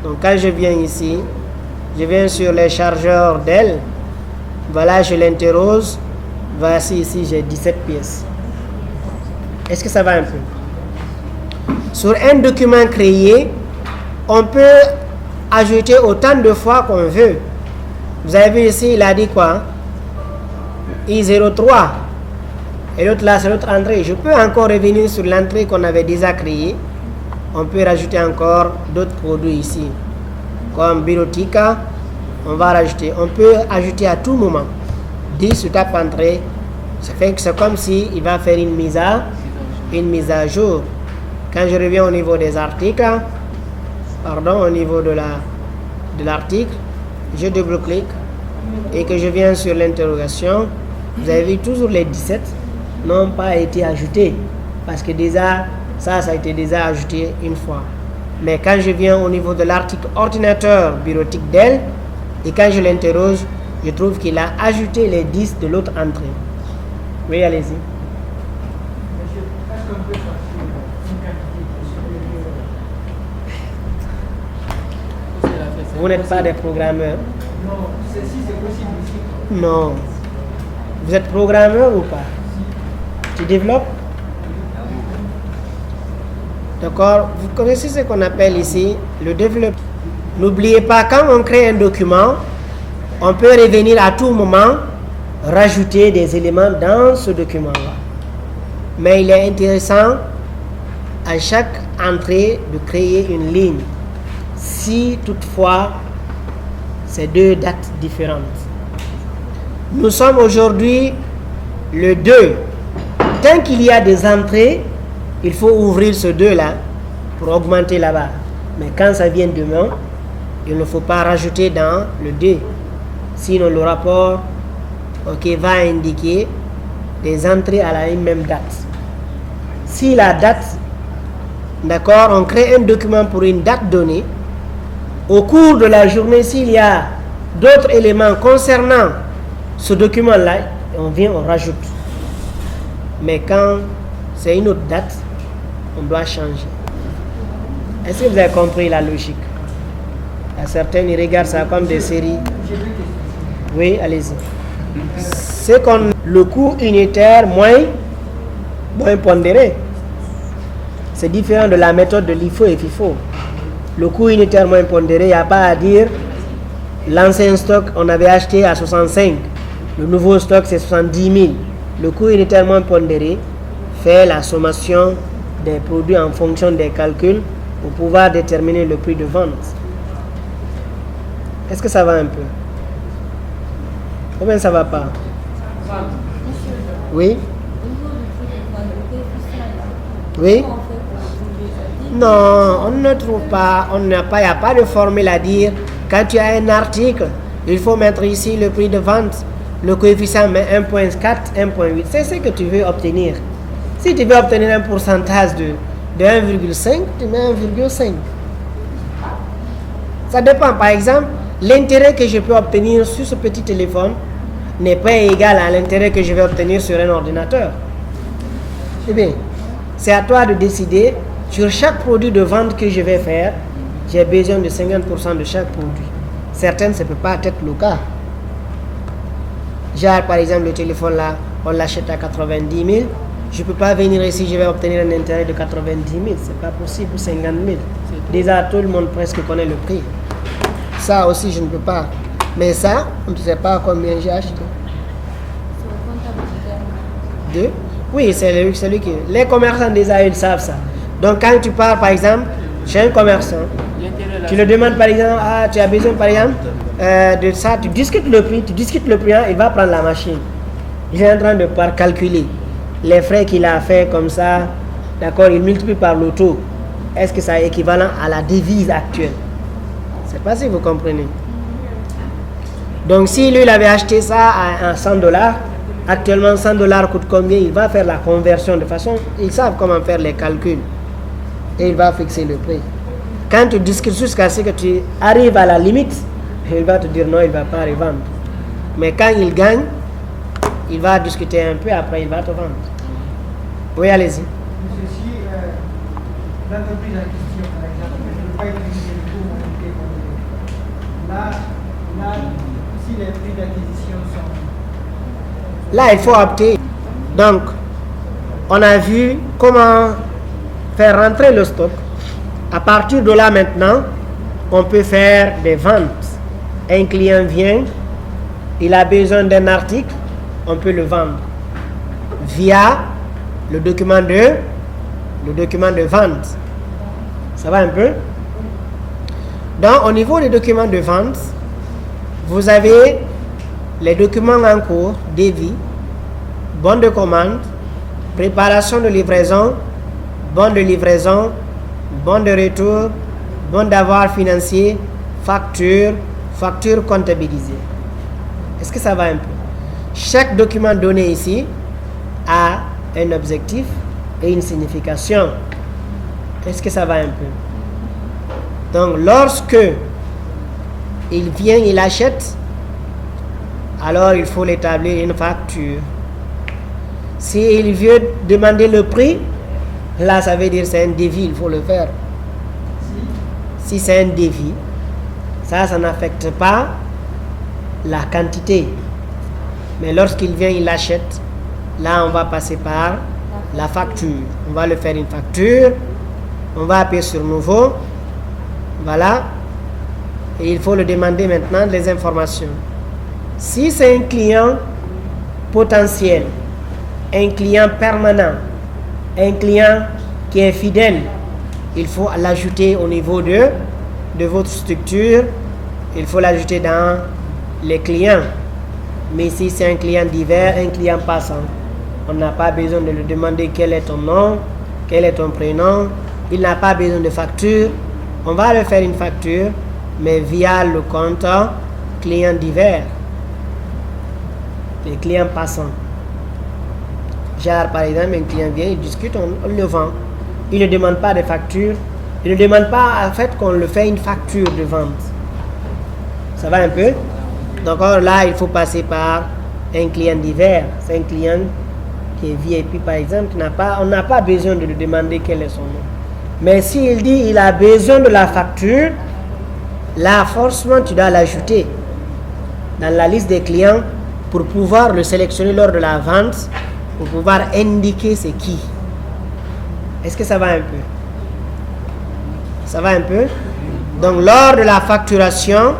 Donc quand je viens ici, je viens sur les chargeurs d'ailes. Voilà, je l'interroge. Voici ici, j'ai 17 pièces. Est-ce que ça va un peu? Sur un document créé, on peut ajouter autant de fois qu'on veut. Vous avez vu ici, il a dit quoi? I03. Et l'autre là, c'est l'autre entrée. Je peux encore revenir sur l'entrée qu'on avait déjà créée. On peut rajouter encore d'autres produits ici. Comme Bureautica, on va rajouter. On peut ajouter à tout moment. 10, je tape entrée. Ça fait que c'est comme si il va faire une mise à jour. Quand je reviens au niveau des articles, au niveau de l'article, je double-clique et que je viens sur l'interrogation, vous avez vu toujours les 17 n'ont pas été ajoutés parce que déjà ça a été déjà ajouté une fois. Mais quand je viens au niveau de l'article ordinateur bureautique d'elle et quand je l'interroge, je trouve qu'il a ajouté les 10 de l'autre entrée. Oui, allez-y. Monsieur, est-ce qu'on peut sortir une quantité supérieure? Vous n'êtes pas des programmeurs? Non, ceci c'est possible ici. Non. Vous êtes programmeur ou pas? Tu développes? D'accord. Vous connaissez ce qu'on appelle ici le développement. N'oubliez pas, quand on crée un document, on peut revenir à tout moment, rajouter des éléments dans ce document-là. Mais il est intéressant à chaque entrée de créer une ligne. Si toutefois, c'est deux dates différentes. Nous sommes aujourd'hui le 2. Tant qu'il y a des entrées, il faut ouvrir ce 2-là pour augmenter là-bas. Mais quand ça vient demain, il ne faut pas rajouter dans le 2. Sinon, le rapport va indiquer des entrées à la même date. Si la date, d'accord, on crée un document pour une date donnée, au cours de la journée, s'il y a d'autres éléments concernant ce document-là, on rajoute. Mais quand c'est une autre date, on doit changer. Est-ce que vous avez compris la logique? À certains, ils regardent ça comme des séries. Oui, allez-y. C'est qu'on le coût unitaire moins pondéré. C'est différent de la méthode de LIFO et FIFO. Le coût unitaire moins pondéré, il n'y a pas à dire l'ancien stock, on avait acheté à 65. Le nouveau stock, c'est 70 000. Le coût unitaire moins pondéré fait la sommation des produits en fonction des calculs pour pouvoir déterminer le prix de vente. Est-ce que ça va un peu? Ou bien ça va pas? Oui? Oui? Non, on ne trouve pas, il n'y a pas de formule à dire. Quand tu as un article, il faut mettre ici le prix de vente, le coefficient met 1.4, 1.8. C'est ce que tu veux obtenir. Si tu veux obtenir un pourcentage de 1,5, tu mets 1,5. Ça dépend. Par exemple, l'intérêt que je peux obtenir sur ce petit téléphone n'est pas égal à l'intérêt que je vais obtenir sur un ordinateur. Eh bien, c'est à toi de décider. Sur chaque produit de vente que je vais faire, j'ai besoin de 50% de chaque produit. Certaines, ça ne peut pas être le cas. Genre, par exemple, le téléphone là, on l'achète à 90 000. Je ne peux pas venir ici, je vais obtenir un intérêt de 90 000. Ce n'est pas possible pour 50 000. Déjà, tout le monde presque connaît le prix. Ça aussi, je ne peux pas. Mais ça, on ne sait pas combien j'ai acheté. Deux? Oui, c'est celui qui... Les commerçants déjà, ils savent ça. Donc, quand tu pars, par exemple, chez un commerçant, tu le demandes, par exemple, ah, tu as besoin, par exemple, de ça, tu discutes le prix, il va prendre la machine. Il est en train de calculer les frais qu'il a fait comme ça, d'accord, il multiplie par le taux. Est-ce que ça est équivalent à la devise actuelle? Je ne sais pas si vous comprenez. Donc, si lui, il avait acheté ça à 100 $, actuellement 100 $ coûte combien? Il va faire la conversion de façon, ils savent comment faire les calculs. Et il va fixer le prix. Quand tu discutes jusqu'à ce que tu arrives à la limite, il va te dire non, il ne va pas revendre. Mais quand il gagne, il va discuter un peu, après il va te vendre. Oui, allez-y. Monsieur, si l'entreprise en question, par exemple, je ne veux pas utiliser le coût monétaire comme là, si les prix d'acquisition sont... Là, il faut opter. Donc, on a vu comment faire rentrer le stock. À partir de là maintenant, on peut faire des ventes. Un client vient, il a besoin d'un article, on peut le vendre via le document de vente. Ça va un peu? Donc, au niveau des documents de vente, vous avez les documents en cours, devis, bon de commande, préparation de livraison, bon de livraison, bon de retour, bon d'avoir financier, facture comptabilisée. Est-ce que ça va un peu? Chaque document donné ici a un objectif et une signification. Est-ce que ça va un peu? Donc, lorsque il vient, il achète, alors il faut l'établir une facture. S'il veut demander le prix, là, ça veut dire c'est un devis, il faut le faire. Si c'est un devis, ça n'affecte pas la quantité. Mais lorsqu'il vient, il achète, là, on va passer par la facture. On va le faire une facture, on va appuyer sur nouveau, voilà, et il faut le demander maintenant les informations. Si c'est un client potentiel, un client permanent, un client qui est fidèle, il faut l'ajouter au niveau de votre structure, il faut l'ajouter dans les clients. Mais si c'est un client divers, un client passant, on n'a pas besoin de lui demander quel est ton nom, quel est ton prénom, il n'a pas besoin de facture. On va lui faire une facture, mais via le compte client divers, les clients passants. Genre, par exemple, un client vient, il discute, on le vend. Il ne demande pas de facture. Il ne demande pas en fait qu'on le fait une facture de vente. Ça va un peu? Donc là, il faut passer par un client divers. C'est un client qui est VIP, par exemple. On n'a pas besoin de lui demander quel est son nom. Mais s'il dit qu'il a besoin de la facture, là, forcément, tu dois l'ajouter dans la liste des clients pour pouvoir le sélectionner lors de la vente, pour pouvoir indiquer c'est qui. Est-ce que ça va un peu? Ça va un peu? Donc, lors de la facturation,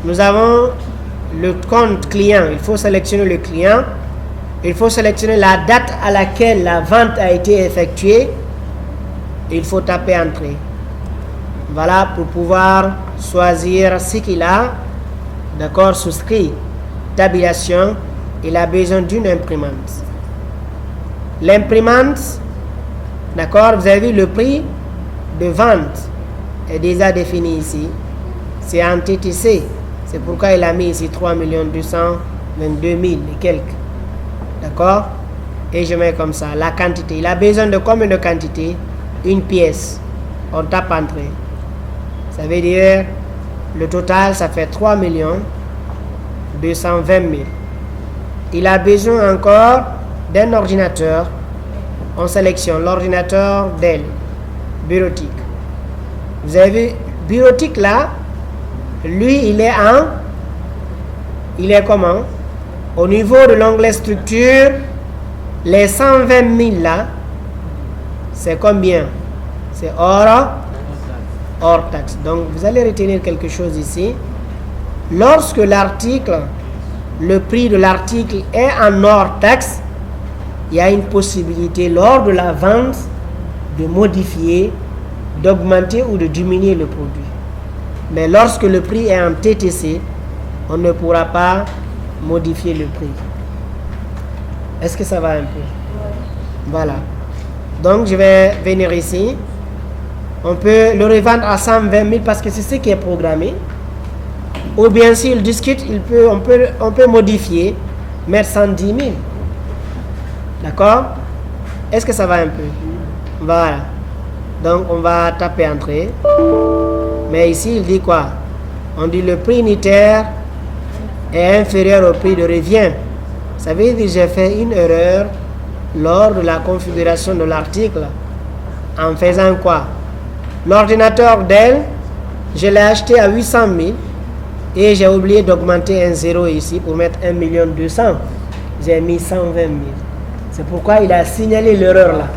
nous avons le compte client. Il faut sélectionner le client. Il faut sélectionner la date à laquelle la vente a été effectuée. Il faut taper entrée. Voilà, pour pouvoir choisir ce qu'il a, d'accord, souscrit. tabulation, il a besoin d'une imprimante. L'imprimante, d'accord, vous avez vu le prix de vente est déjà défini ici. C'est en TTC. C'est pourquoi il a mis ici 3 222 000 et quelques. D'accord? Et je mets comme ça. La quantité. Il a besoin de combien de quantité? Une pièce. On tape entrée. Ça veut dire le total, ça fait 3 220 000. Il a besoin encore d'un ordinateur. On sélectionne l'ordinateur Dell bureautique. Vous avez vu, bureautique là, lui il est comment? Au niveau de l'onglet structure, les 120 000 là, c'est combien? C'est hors taxe. Donc vous allez retenir quelque chose ici. Lorsque l'article, le prix de l'article est en hors taxe, il y a une possibilité lors de la vente de modifier, d'augmenter ou de diminuer le produit. Mais lorsque le prix est en TTC, on ne pourra pas modifier le prix. Est-ce que ça va un peu? Voilà. Donc je vais venir ici. On peut le revendre à 120 000 parce que c'est ce qui est programmé. Ou bien s'il discute, on peut modifier, mettre 110 000. D'accord? Est-ce que ça va un peu? Voilà. Donc on va taper entrée. Mais ici il dit quoi? On dit le prix unitaire est inférieur au prix de revient. Ça veut dire que j'ai fait une erreur lors de la configuration de l'article. En faisant quoi? L'ordinateur Dell, je l'ai acheté à 800 000 et j'ai oublié d'augmenter un zéro ici pour mettre 1 200 000. J'ai mis 120 000. C'est pourquoi il a signalé l'erreur là.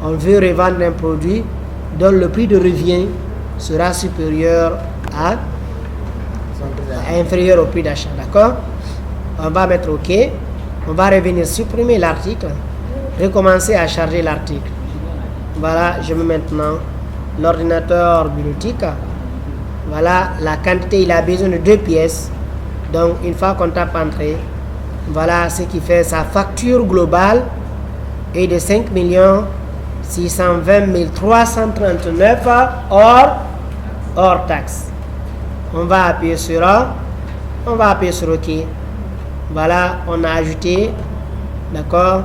On veut revendre un produit dont le prix de revient sera supérieur à inférieur au prix d'achat. D'accord? On va mettre OK. On va revenir supprimer l'article. Recommencer à charger l'article. Voilà, je mets maintenant l'ordinateur bureautique. Voilà, la quantité, il a besoin de 2 pièces. Donc, une fois qu'on tape entrée, voilà ce qui fait sa facture globale est de 5 620 339 hors taxe. On va appuyer sur OK. Voilà, on a ajouté, d'accord,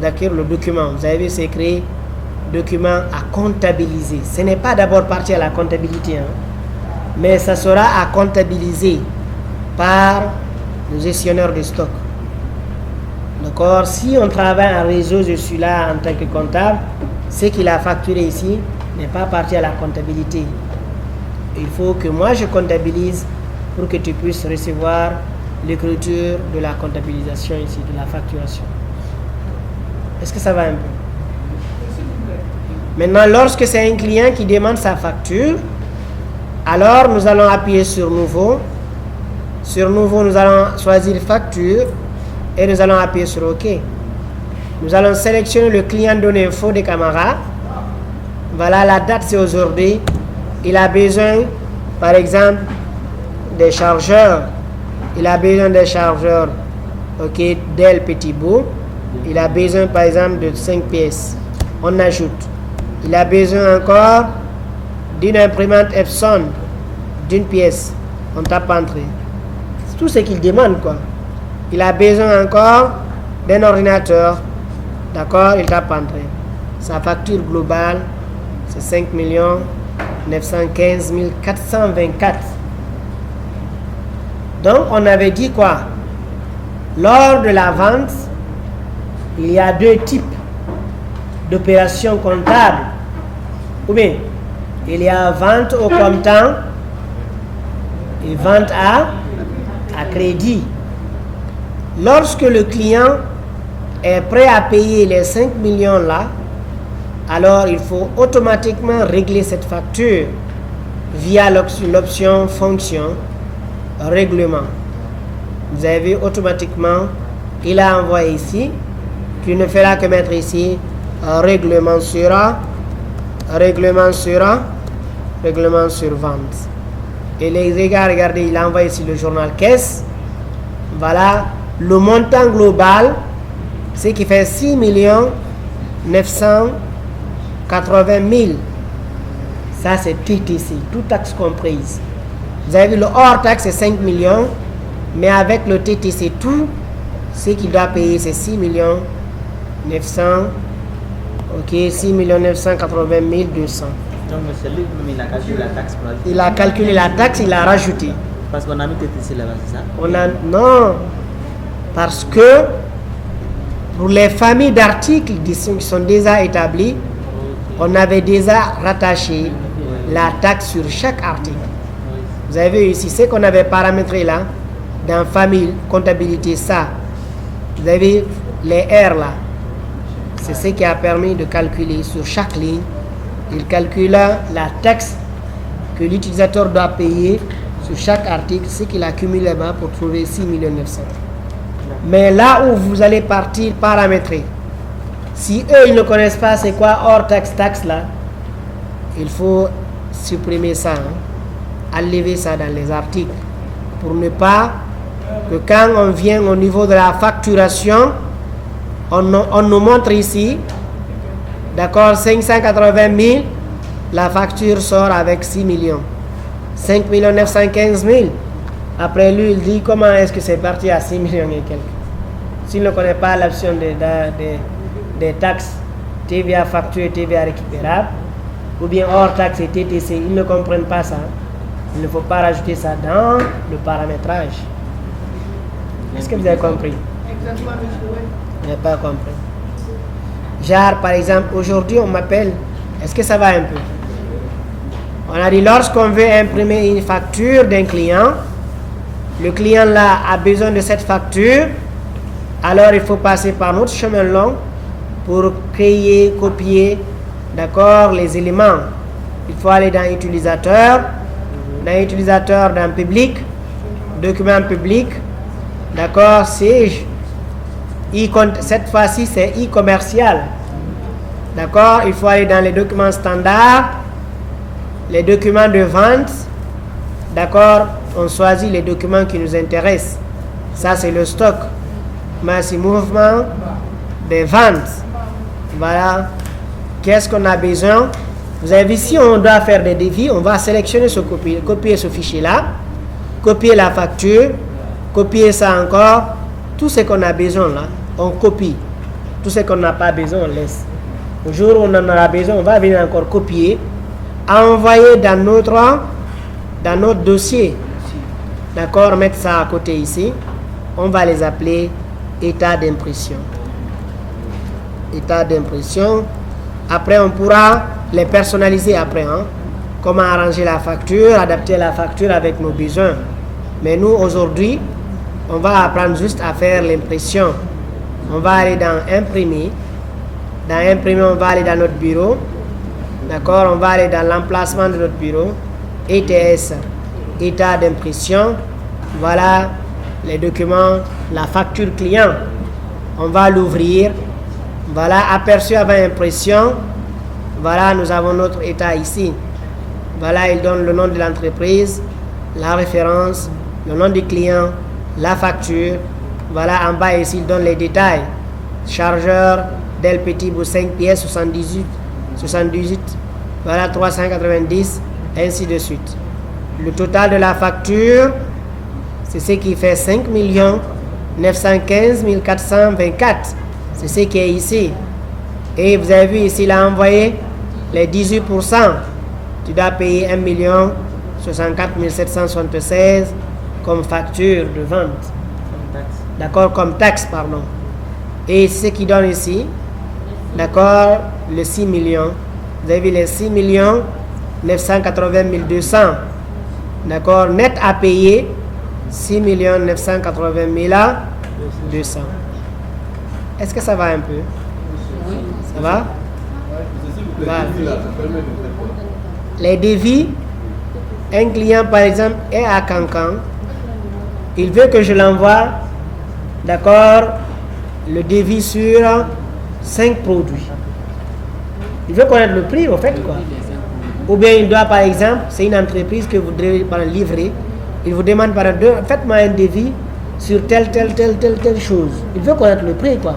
le document. Vous avez vu, c'est écrit document à comptabiliser. Ce n'est pas d'abord parti à la comptabilité, mais ça sera à comptabiliser par le gestionnaire de stock. D'accord? Si on travaille en réseau, je suis là en tant que comptable, ce qu'il a facturé ici n'est pas parti à la comptabilité. Il faut que moi je comptabilise pour que tu puisses recevoir l'écriture de la comptabilisation ici, de la facturation. Est-ce que ça va un peu? Maintenant, lorsque c'est un client qui demande sa facture, alors nous allons appuyer sur Nouveau. Sur Nouveau, nous allons choisir Facture et nous allons appuyer sur OK. Nous allons sélectionner le client donné info des camarades. Voilà, la date c'est aujourd'hui. Il a besoin, par exemple, des chargeurs. Il a besoin des chargeurs, OK, Dell petit bout. Il a besoin, par exemple, de 5 pièces. On ajoute. Il a besoin encore d'une imprimante Epson, d'une pièce. On tape entrée. C'est tout ce qu'il demande, quoi. Il a besoin encore d'un ordinateur. D'accord? Il tape entrée. Sa facture globale, c'est 5 915 424. Donc, on avait dit quoi? Lors de la vente, il y a 2 types d'opérations comptables. Ou bien, il y a vente au comptant et vente à crédit. Lorsque le client est prêt à payer les 5 millions là, alors il faut automatiquement régler cette facture via l'option fonction règlement. Vous avez vu automatiquement, il a envoyé ici. Tu ne feras que mettre ici règlement sur vente. Et les gars, regardez, il a envoyé ici le journal caisse. Voilà, le montant global, c'est qui fait 6 980 000. Ça, c'est TTC, toute taxe comprise. Vous avez vu, le hors taxe, c'est 5 millions, mais avec le TTC, tout, ce qu'il doit payer, c'est 6 900 ok, 6 980 200. Donc, c'est lui qui a calculé la taxe. Il a calculé la taxe, il a rajouté. Parce qu'on a mis TTC là-bas, c'est ça? Non, parce que pour les familles d'articles qui sont déjà établies, on avait déjà rattaché la taxe sur chaque article. Vous avez vu ici, ce qu'on avait paramétré là, dans famille, comptabilité, ça. Vous avez vu les R là. C'est ce qui a permis de calculer sur chaque ligne. Il calcule la taxe que l'utilisateur doit payer sur chaque article, ce qu'il accumule là-bas pour trouver 6 900 000. Mais là où vous allez partir paramétrer, si eux ils ne connaissent pas c'est quoi hors taxe là, il faut supprimer ça, enlever ça dans les articles pour ne pas que quand on vient au niveau de la facturation, on nous montre ici, d'accord, 580 000, la facture sort avec 6 millions. 5 915 000. Après lui, il dit comment est-ce que c'est parti à 6 millions et quelques. S'il ne connaît pas l'option des taxes, TVA facture et TVA récupérable, ou bien hors taxe et TTC, ils ne comprennent pas ça. Il ne faut pas rajouter ça dans le paramétrage. Est-ce que vous avez compris? Exactement, monsieur. Je n'ai pas compris. Genre, par exemple, aujourd'hui, on m'appelle. Est-ce que ça va un peu? On a dit, lorsqu'on veut imprimer une facture d'un client, le client là a besoin de cette facture, alors il faut passer par notre chemin long pour créer, copier, d'accord, les éléments. Il faut aller dans utilisateur, dans public, document public, d'accord, c'est cette fois-ci c'est e-commercial, d'accord, il faut aller dans les documents standards, les documents de vente, d'accord, on choisit les documents qui nous intéressent, ça c'est le stock, mais c'est mouvement des ventes, voilà, qu'est-ce qu'on a besoin, vous avez vu, si on doit faire des devis, on va sélectionner ce copier ce fichier là, copier la facture, copier ça encore, tout ce qu'on a besoin là, on copie. Tout ce qu'on n'a pas besoin, on laisse. Au jour où on en aura besoin, on va venir encore copier, envoyer dans notre dossier. D'accord, mettre ça à côté ici. On va les appeler état d'impression. État d'impression. Après, on pourra les personnaliser après. Comment arranger la facture, adapter la facture avec nos besoins. Mais nous, aujourd'hui, on va apprendre juste à faire l'impression. On va aller dans imprimer. Dans imprimer, on va aller dans notre bureau. D'accord, on va aller dans l'emplacement de notre bureau. ETS, état d'impression. Voilà les documents, la facture client. On va l'ouvrir. Voilà, aperçu avant impression. Voilà, nous avons notre état ici. Voilà, il donne le nom de l'entreprise, la référence, le nom du client, la facture. Voilà, en bas ici, il donne les détails. Chargeur, Dell Petit pour 5 pièces, 78. Voilà, 390, ainsi de suite. Le total de la facture, c'est ce qui fait 5 915 424. C'est ce qui est ici. Et vous avez vu ici, il a envoyé les 18%. Tu dois payer 1 64 776 comme facture de vente. D'accord, comme taxe, pardon. Et ce qui donne ici, d'accord, le 6 millions. Vous avez vu les 6 980 200. D'accord, net à payer, 6 980 200. Est-ce que ça va un peu? Ça va? Voilà. Les devis, un client par exemple est à Cancan, il veut que je l'envoie, d'accord, le devis sur 5 produits. Il veut connaître le prix, au fait, quoi. Ou bien il doit, par exemple, c'est une entreprise que vous devez livrer, il vous demande, faites-moi un devis sur telle chose. Il veut connaître le prix, quoi.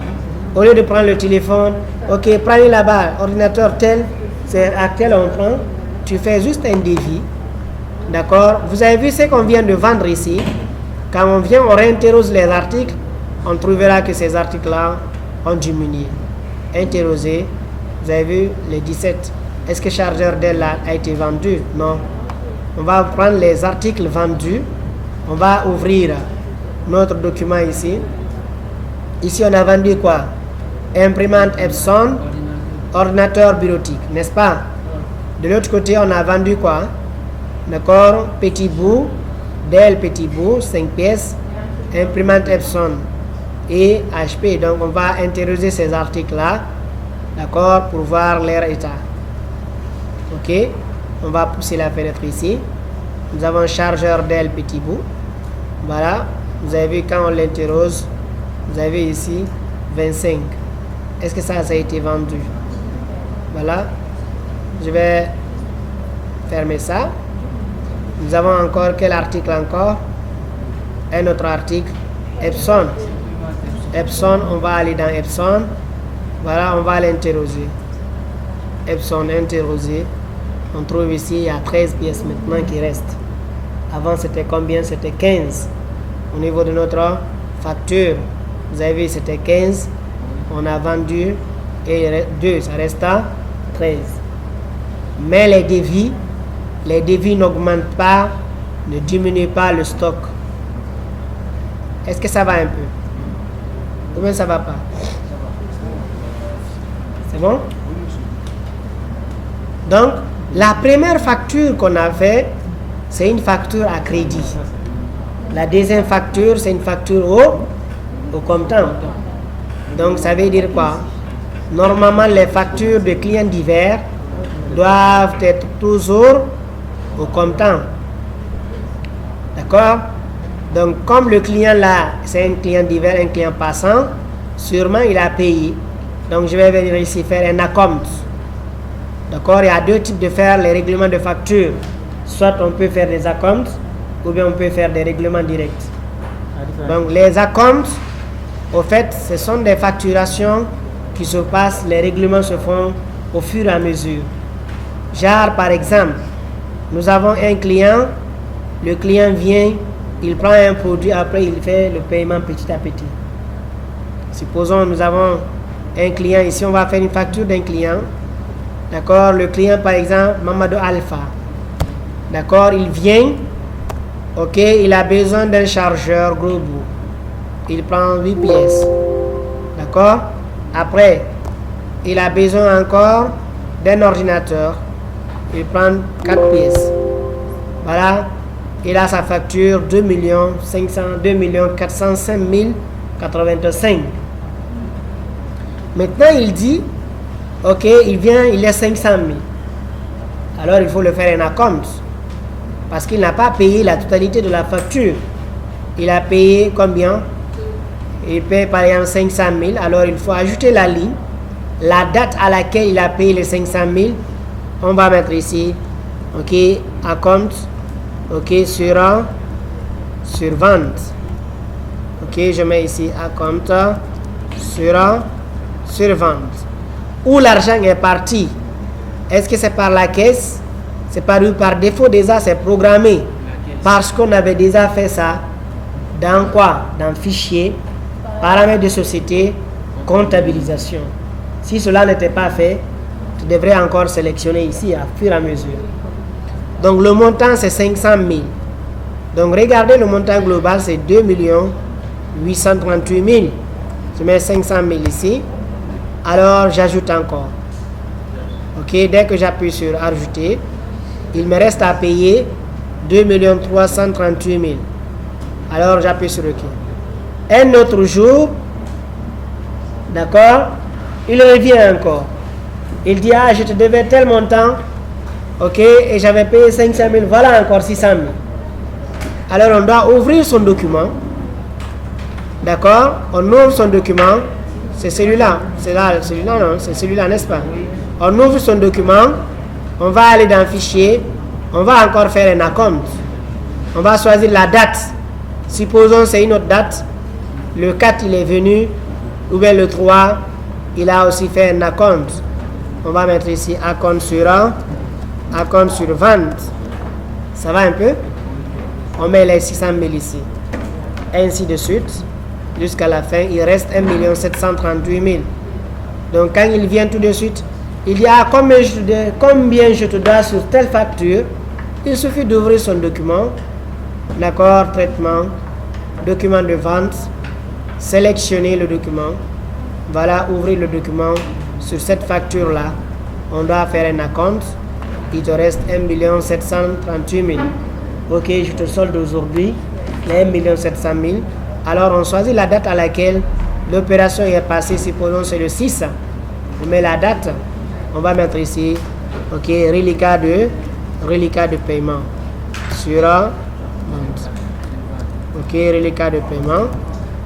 Au lieu de prendre le téléphone, ok, prenez là-bas, ordinateur tel, c'est à tel on prend, tu fais juste un devis. D'accord? Vous avez vu ce qu'on vient de vendre ici. Quand on vient, on réinterrose les articles, on trouvera que ces articles-là ont diminué. Interroger, vous avez vu les 17. Est-ce que le chargeur Dell a été vendu? Non. On va prendre les articles vendus, on va ouvrir notre document ici. Ici, on a vendu quoi? Imprimante Epson, ordinateur bureautique, n'est-ce pas? De l'autre côté, on a vendu quoi? D'accord? Petit bout, Dell petit bout, 5 pièces, imprimante Epson et HP. Donc, on va interroger ces articles-là, d'accord, pour voir leur état. Ok? On va pousser la fenêtre ici. Nous avons un chargeur Dell petit bout. Voilà. Vous avez vu quand on l'interroge, vous avez ici 25. Est-ce que ça a été vendu? Voilà. Je vais fermer ça. Nous avons encore quel article encore? Un autre article. Epson. Epson, on va aller dans Epson. Voilà, on va l'interroger. Epson interroger. On trouve ici, il y a 13 pièces maintenant qui restent. Avant, c'était combien? C'était 15. Au niveau de notre facture, vous avez vu, c'était 15. On a vendu et 2, ça reste à 13. Mais les devis n'augmentent pas, ne diminuent pas le stock. Est-ce que ça va un peu? Ou bien ça va pas? C'est bon? Donc, la première facture qu'on a fait, c'est une facture à crédit. La deuxième facture, c'est une facture au comptant. Donc, ça veut dire quoi? Normalement, les factures de clients divers doivent être toujours au comptant. D'accord? Donc, comme le client là, c'est un client divers, un client passant, sûrement il a payé. Donc, je vais venir ici faire un acompte. D'accord? Il y a deux types de faire les règlements de facture. Soit on peut faire des acomptes, ou bien on peut faire des règlements directs. Donc, les acomptes, au fait, ce sont des facturations qui se passent, les règlements se font au fur et à mesure. Genre, par exemple, nous avons un client, le client vient, il prend un produit, après il fait le paiement petit à petit. Supposons nous avons un client, ici on va faire une facture d'un client. D'accord, le client par exemple, Mamadou Alpha. D'accord, il vient, ok, il a besoin d'un chargeur gros bout. Il prend 8 pièces. D'accord, après, il a besoin encore d'un ordinateur. Il prend 4 pièces. Voilà, il a sa facture 2 405 085. Maintenant, il dit, ok, il vient, il est 500 000. Alors, il faut le faire un acompte. Parce qu'il n'a pas payé la totalité de la facture. Il a payé combien? Il paye par exemple 500 000. Alors, il faut ajouter la ligne. La date à laquelle il a payé les 500 000, on va mettre ici, ok, acompte, ok, sur vente. Ok, je mets ici acompte sur vente. Où l'argent est parti? Est-ce que c'est par la caisse? C'est par défaut déjà, c'est programmé. Parce qu'on avait déjà fait ça. Dans quoi? Dans fichier, paramètres de société, comptabilisation. Si cela n'était pas fait, tu devrais encore sélectionner ici à fur et à mesure. Donc le montant c'est 500 000. Donc regardez, le montant global c'est 2 838 000. Je mets 500 000 ici. Alors j'ajoute encore. Ok, dès que j'appuie sur ajouter, il me reste à payer 2 338 000. Alors j'appuie sur OK. Un autre jour, d'accord, il revient encore. Il dit, ah, je te devais tel montant, ok, et j'avais payé 500 000, voilà encore 600 000. Alors on doit ouvrir son document, d'accord, on ouvre son document, c'est celui-là, celui-là non, c'est celui-là, n'est-ce pas? On ouvre son document, on va aller dans fichier, on va encore faire un acompte. On va choisir la date. Supposons c'est une autre date. Le 4, il est venu. Ou bien le 3, il a aussi fait un acompte. On va mettre ici acompte sur vente. Ça va un peu? On met les 600 000 ici. Ainsi de suite. Jusqu'à la fin, il reste 1 738 000. Donc quand il vient tout de suite, il dit combien je te dois sur telle facture. Il suffit d'ouvrir son document. D'accord, traitement, document de vente. Sélectionner le document. Voilà, ouvrir le document. Sur cette facture-là, on doit faire un acompte. Il te reste 1 738 000. Ok, je te solde aujourd'hui les 1 700 000. Alors, on choisit la date à laquelle l'opération est passée. Supposons c'est le 6. On met la date. On va mettre ici, ok, reliquat de paiement. Sur vente. Ok, reliquat de paiement.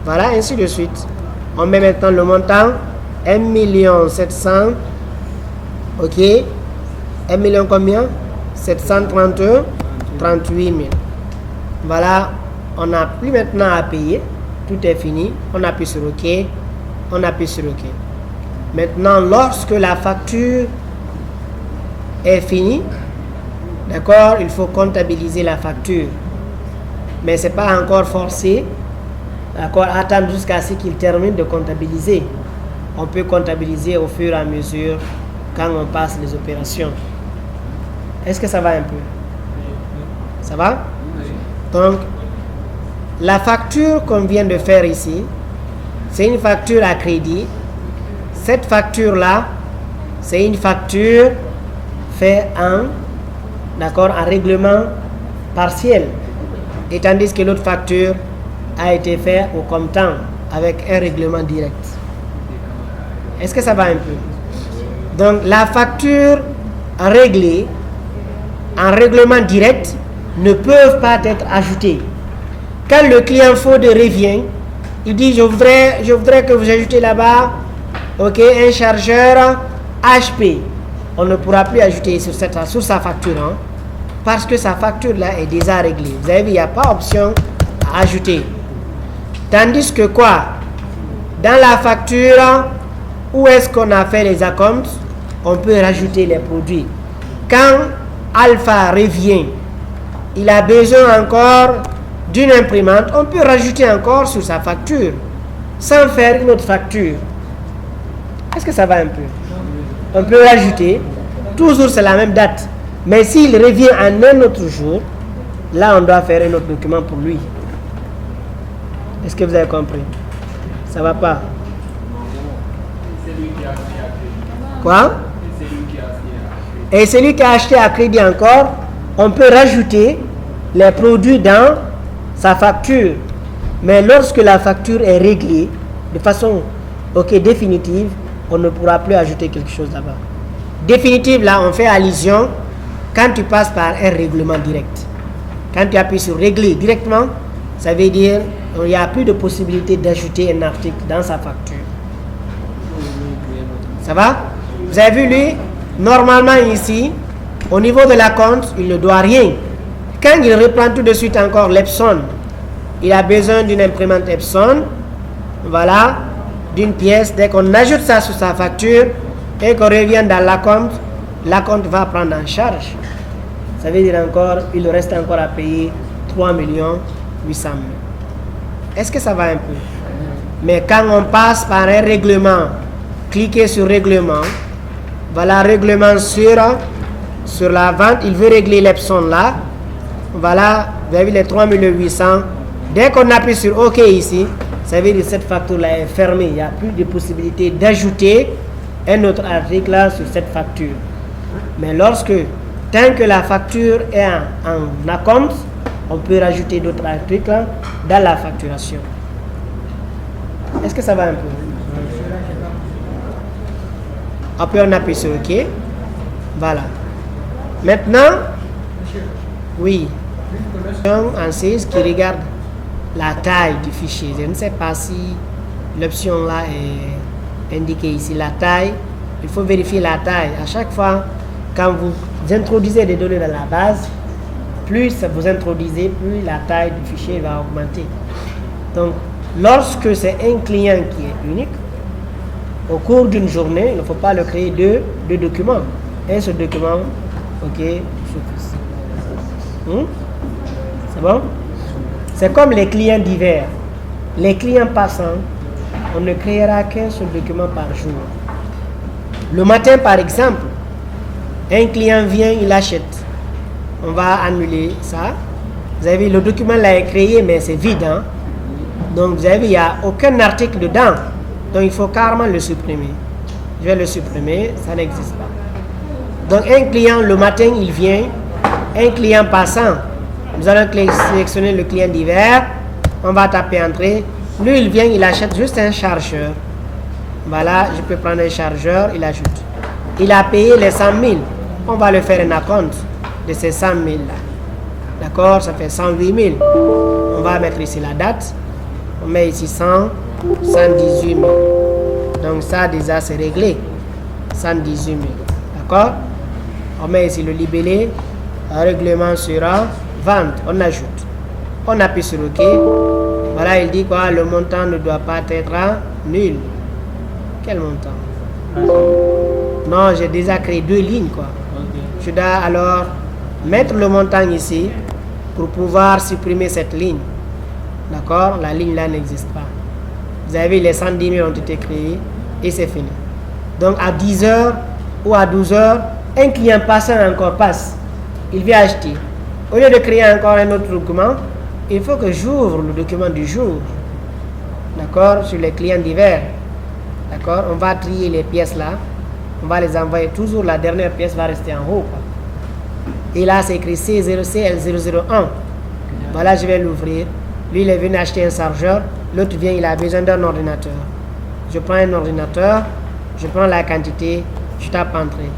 Voilà, ainsi de suite. On met maintenant le montant. 1 700 000. Ok. 1 million combien? 738 000. Voilà. On n'a plus maintenant à payer. Tout est fini. On appuie sur OK. On appuie sur OK. Maintenant, lorsque la facture est finie, d'accord, il faut comptabiliser la facture. Mais ce n'est pas encore forcé. D'accord, attendre jusqu'à ce qu'il termine de comptabiliser. On peut comptabiliser au fur et à mesure quand on passe les opérations. Est-ce que ça va un peu? Ça va? Donc, la facture qu'on vient de faire ici, c'est une facture à crédit. Cette facture-là, c'est une facture faite en règlement partiel. Et tandis que l'autre facture a été faite au comptant avec un règlement direct. Est-ce que ça va un peu? Donc, la facture réglée en règlement direct ne peuvent pas être ajoutées. Quand le client Fode revient, il dit je voudrais que vous ajoutez là-bas un chargeur HP. On ne pourra plus ajouter sur sa facture parce que sa facture là est déjà réglée. Vous avez vu, il n'y a pas option à ajouter. Tandis que quoi? Dans la facture, où est-ce qu'on a fait les acomptes? On peut rajouter les produits. Quand Alpha revient, il a besoin encore d'une imprimante, on peut rajouter encore sur sa facture sans faire une autre facture. Est-ce que ça va un peu? On peut rajouter, toujours c'est la même date, mais s'il revient en un autre jour, là on doit faire un autre document pour lui. Est-ce que vous avez compris? Ça va pas? Quoi? Et celui qui a acheté à crédit encore, on peut rajouter les produits dans sa facture. Mais lorsque la facture est réglée de façon définitive, on ne pourra plus ajouter quelque chose là-bas. Définitive, là, on fait allusion quand tu passes par un règlement direct. Quand tu appuies sur régler directement, ça veut dire qu'il n'y a plus de possibilité d'ajouter un article dans sa facture. Ça va? Vous avez vu, lui, normalement ici, au niveau de la compte, il ne doit rien. Quand il reprend tout de suite encore l'Epson, il a besoin d'une imprimante Epson, voilà, d'une pièce. Dès qu'on ajoute ça sur sa facture et qu'on revient dans la compte va prendre en charge. Ça veut dire encore, il reste encore à payer 3 800 000. Est-ce que ça va un peu? Mais quand on passe par un règlement, cliquez sur règlement, voilà, règlement sur la vente, il veut régler l'Epson là, voilà, vous avez les 3 800. Dès qu'on appuie sur OK ici, ça veut dire que cette facture-là est fermée. Il n'y a plus de possibilité d'ajouter un autre article là sur cette facture. Mais tant que la facture est en acompte, on peut rajouter d'autres articles dans la facturation. Est-ce que ça va un peu? Après, on appuie sur OK. Voilà. Maintenant, oui, en 6 qui regarde la taille du fichier. Je ne sais pas si l'option là est indiquée ici. La taille, il faut vérifier la taille. À chaque fois, quand vous introduisez des données dans la base, plus vous introduisez, plus la taille du fichier va augmenter. Donc, lorsque c'est un client qui est unique, au cours d'une journée, il ne faut pas le créer deux documents. Un seul document, ok, suffit. C'est bon? C'est comme les clients divers. Les clients passants, on ne créera qu'un seul document par jour. Le matin, par exemple, un client vient, il achète. On va annuler ça. Vous avez vu, le document là est créé, mais c'est vide. Hein? Donc, vous avez vu, il n'y a aucun article dedans. Donc, il faut carrément le supprimer. Je vais le supprimer, ça n'existe pas. Donc, un client, le matin, il vient. Un client passant, nous allons sélectionner le client divers. On va taper entrée. Lui, il vient, il achète juste un chargeur. Voilà, je peux prendre un chargeur, il ajoute. Il a payé les 100 000. On va le faire un acompte de ces 100 000 là. D'accord, ça fait 108 000. On va mettre ici la date. On met ici 118 000. Donc ça déjà c'est réglé. 118 000. D'accord. On met ici le libellé. Règlement sera vente. On ajoute. On appuie sur OK. Voilà, il dit quoi? Le montant ne doit pas être nul. Quel montant? Non, j'ai déjà créé 2 lignes quoi. Je dois alors mettre le montant ici pour pouvoir supprimer cette ligne. D'accord? La ligne là n'existe pas. Vous avez vu, les 110 000 ont été créés et c'est fini. Donc à 10 heures ou à 12 heures, un client passant encore passe. Il vient acheter. Au lieu de créer encore un autre document, il faut que j'ouvre le document du jour. D'accord? Sur les clients divers. D'accord? On va trier les pièces là. On va les envoyer. Toujours la dernière pièce va rester en haut. Quoi. Et là, c'est écrit C0CL001. Voilà, je vais l'ouvrir. Lui, il est venu acheter un chargeur. L'autre vient, il a besoin d'un ordinateur. Je prends un ordinateur. Je prends la quantité. Je tape entrée.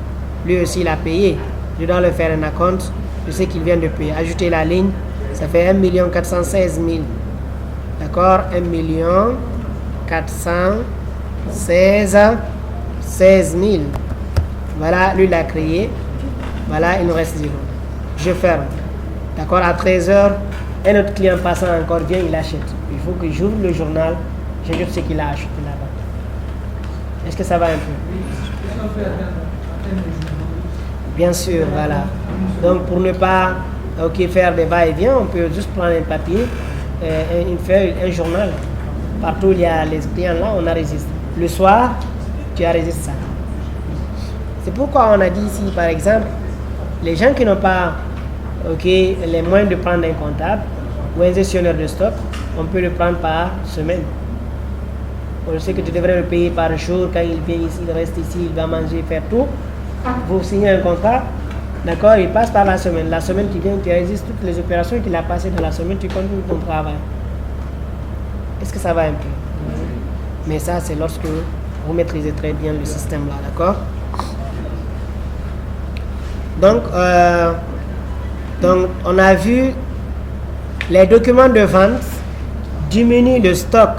Lui aussi, il a payé. Je dois le faire un acompte. Je sais qu'il vient de payer. Ajouter la ligne. Ça fait 1 416 000. D'accord? 1 416 000. Voilà, lui, il a créé. Voilà, il nous reste 0. Je ferme. D'accord? À 13 heures, un autre client passant encore vient, il achète. Il faut que j'ouvre le journal. J'ajoute ce qu'il a acheté là-bas. Est-ce que ça va un peu? Bien sûr, voilà. Donc, pour ne pas faire des va-et-vient, on peut juste prendre un papier, une feuille, un journal. Partout où il y a les clients là, on enregistre. Le soir, tu enregistres ça. C'est pourquoi on a dit ici, par exemple, les gens qui n'ont pas les moyens de prendre un comptable ou un gestionnaire de stock, on peut le prendre par semaine. On sait que tu devrais le payer par jour. Quand il vient ici, il reste ici, il va manger, faire tout. Vous signez un contrat, d'accord, il passe par la semaine. La semaine qui vient, tu enregistres toutes les opérations qu'il a passées dans la semaine, tu continues ton travail. Est-ce que ça va un peu? Mais ça, c'est lorsque vous maîtrisez très bien le système là, d'accord? Donc, on a vu les documents de vente diminuent le stock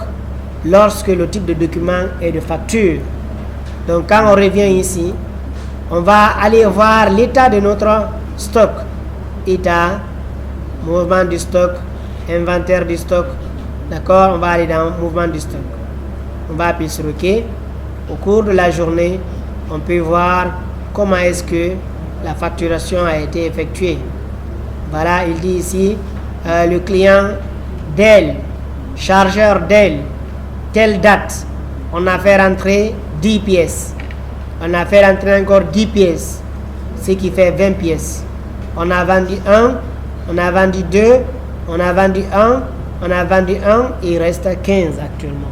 lorsque le type de document est de facture. Donc, quand on revient ici, on va aller voir l'état de notre stock. État, mouvement du stock, inventaire du stock. D'accord? On va aller dans mouvement du stock. On va appuyer sur OK. Au cours de la journée, on peut voir comment est-ce que la facturation a été effectuée. Voilà, il dit ici, le client Dell, chargeur Dell, telle date, on a fait rentrer 10 pièces. On a fait rentrer encore 10 pièces, ce qui fait 20 pièces. On a vendu 1, on a vendu 2, on a vendu 1, on a vendu 1, il reste 15 actuellement.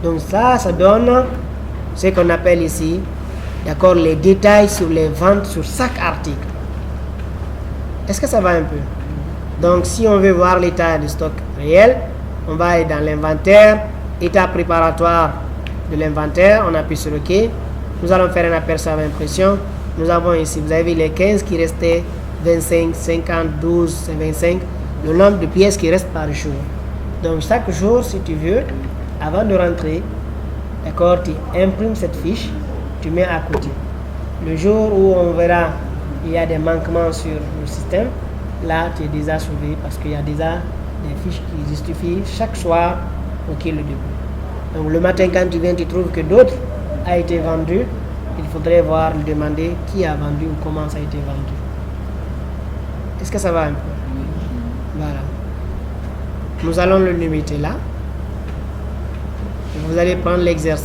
Donc ça donne ce qu'on appelle ici, d'accord, les détails sur les ventes sur chaque article. Est-ce que ça va un peu? Donc si on veut voir l'état du stock réel, on va aller dans l'inventaire, état préparatoire de l'inventaire, on appuie sur OK. Nous allons faire un aperçu à l'impression. Nous avons ici, vous avez vu les 15 qui restaient, 25, 50, 12, 25, le nombre de pièces qui restent par jour. Donc chaque jour, si tu veux, avant de rentrer, d'accord, tu imprimes cette fiche, tu mets à côté. Le jour où on verra il y a des manquements sur le système, là, tu es déjà sauvé parce qu'il y a déjà des fiches qui justifient chaque soir ok le début. Donc le matin quand tu viens, tu trouves que d'autres a été vendu, il faudrait voir, lui demander qui a vendu ou comment ça a été vendu. Est-ce que ça va un peu? Voilà. Nous allons le limiter là. Vous allez prendre l'exercice.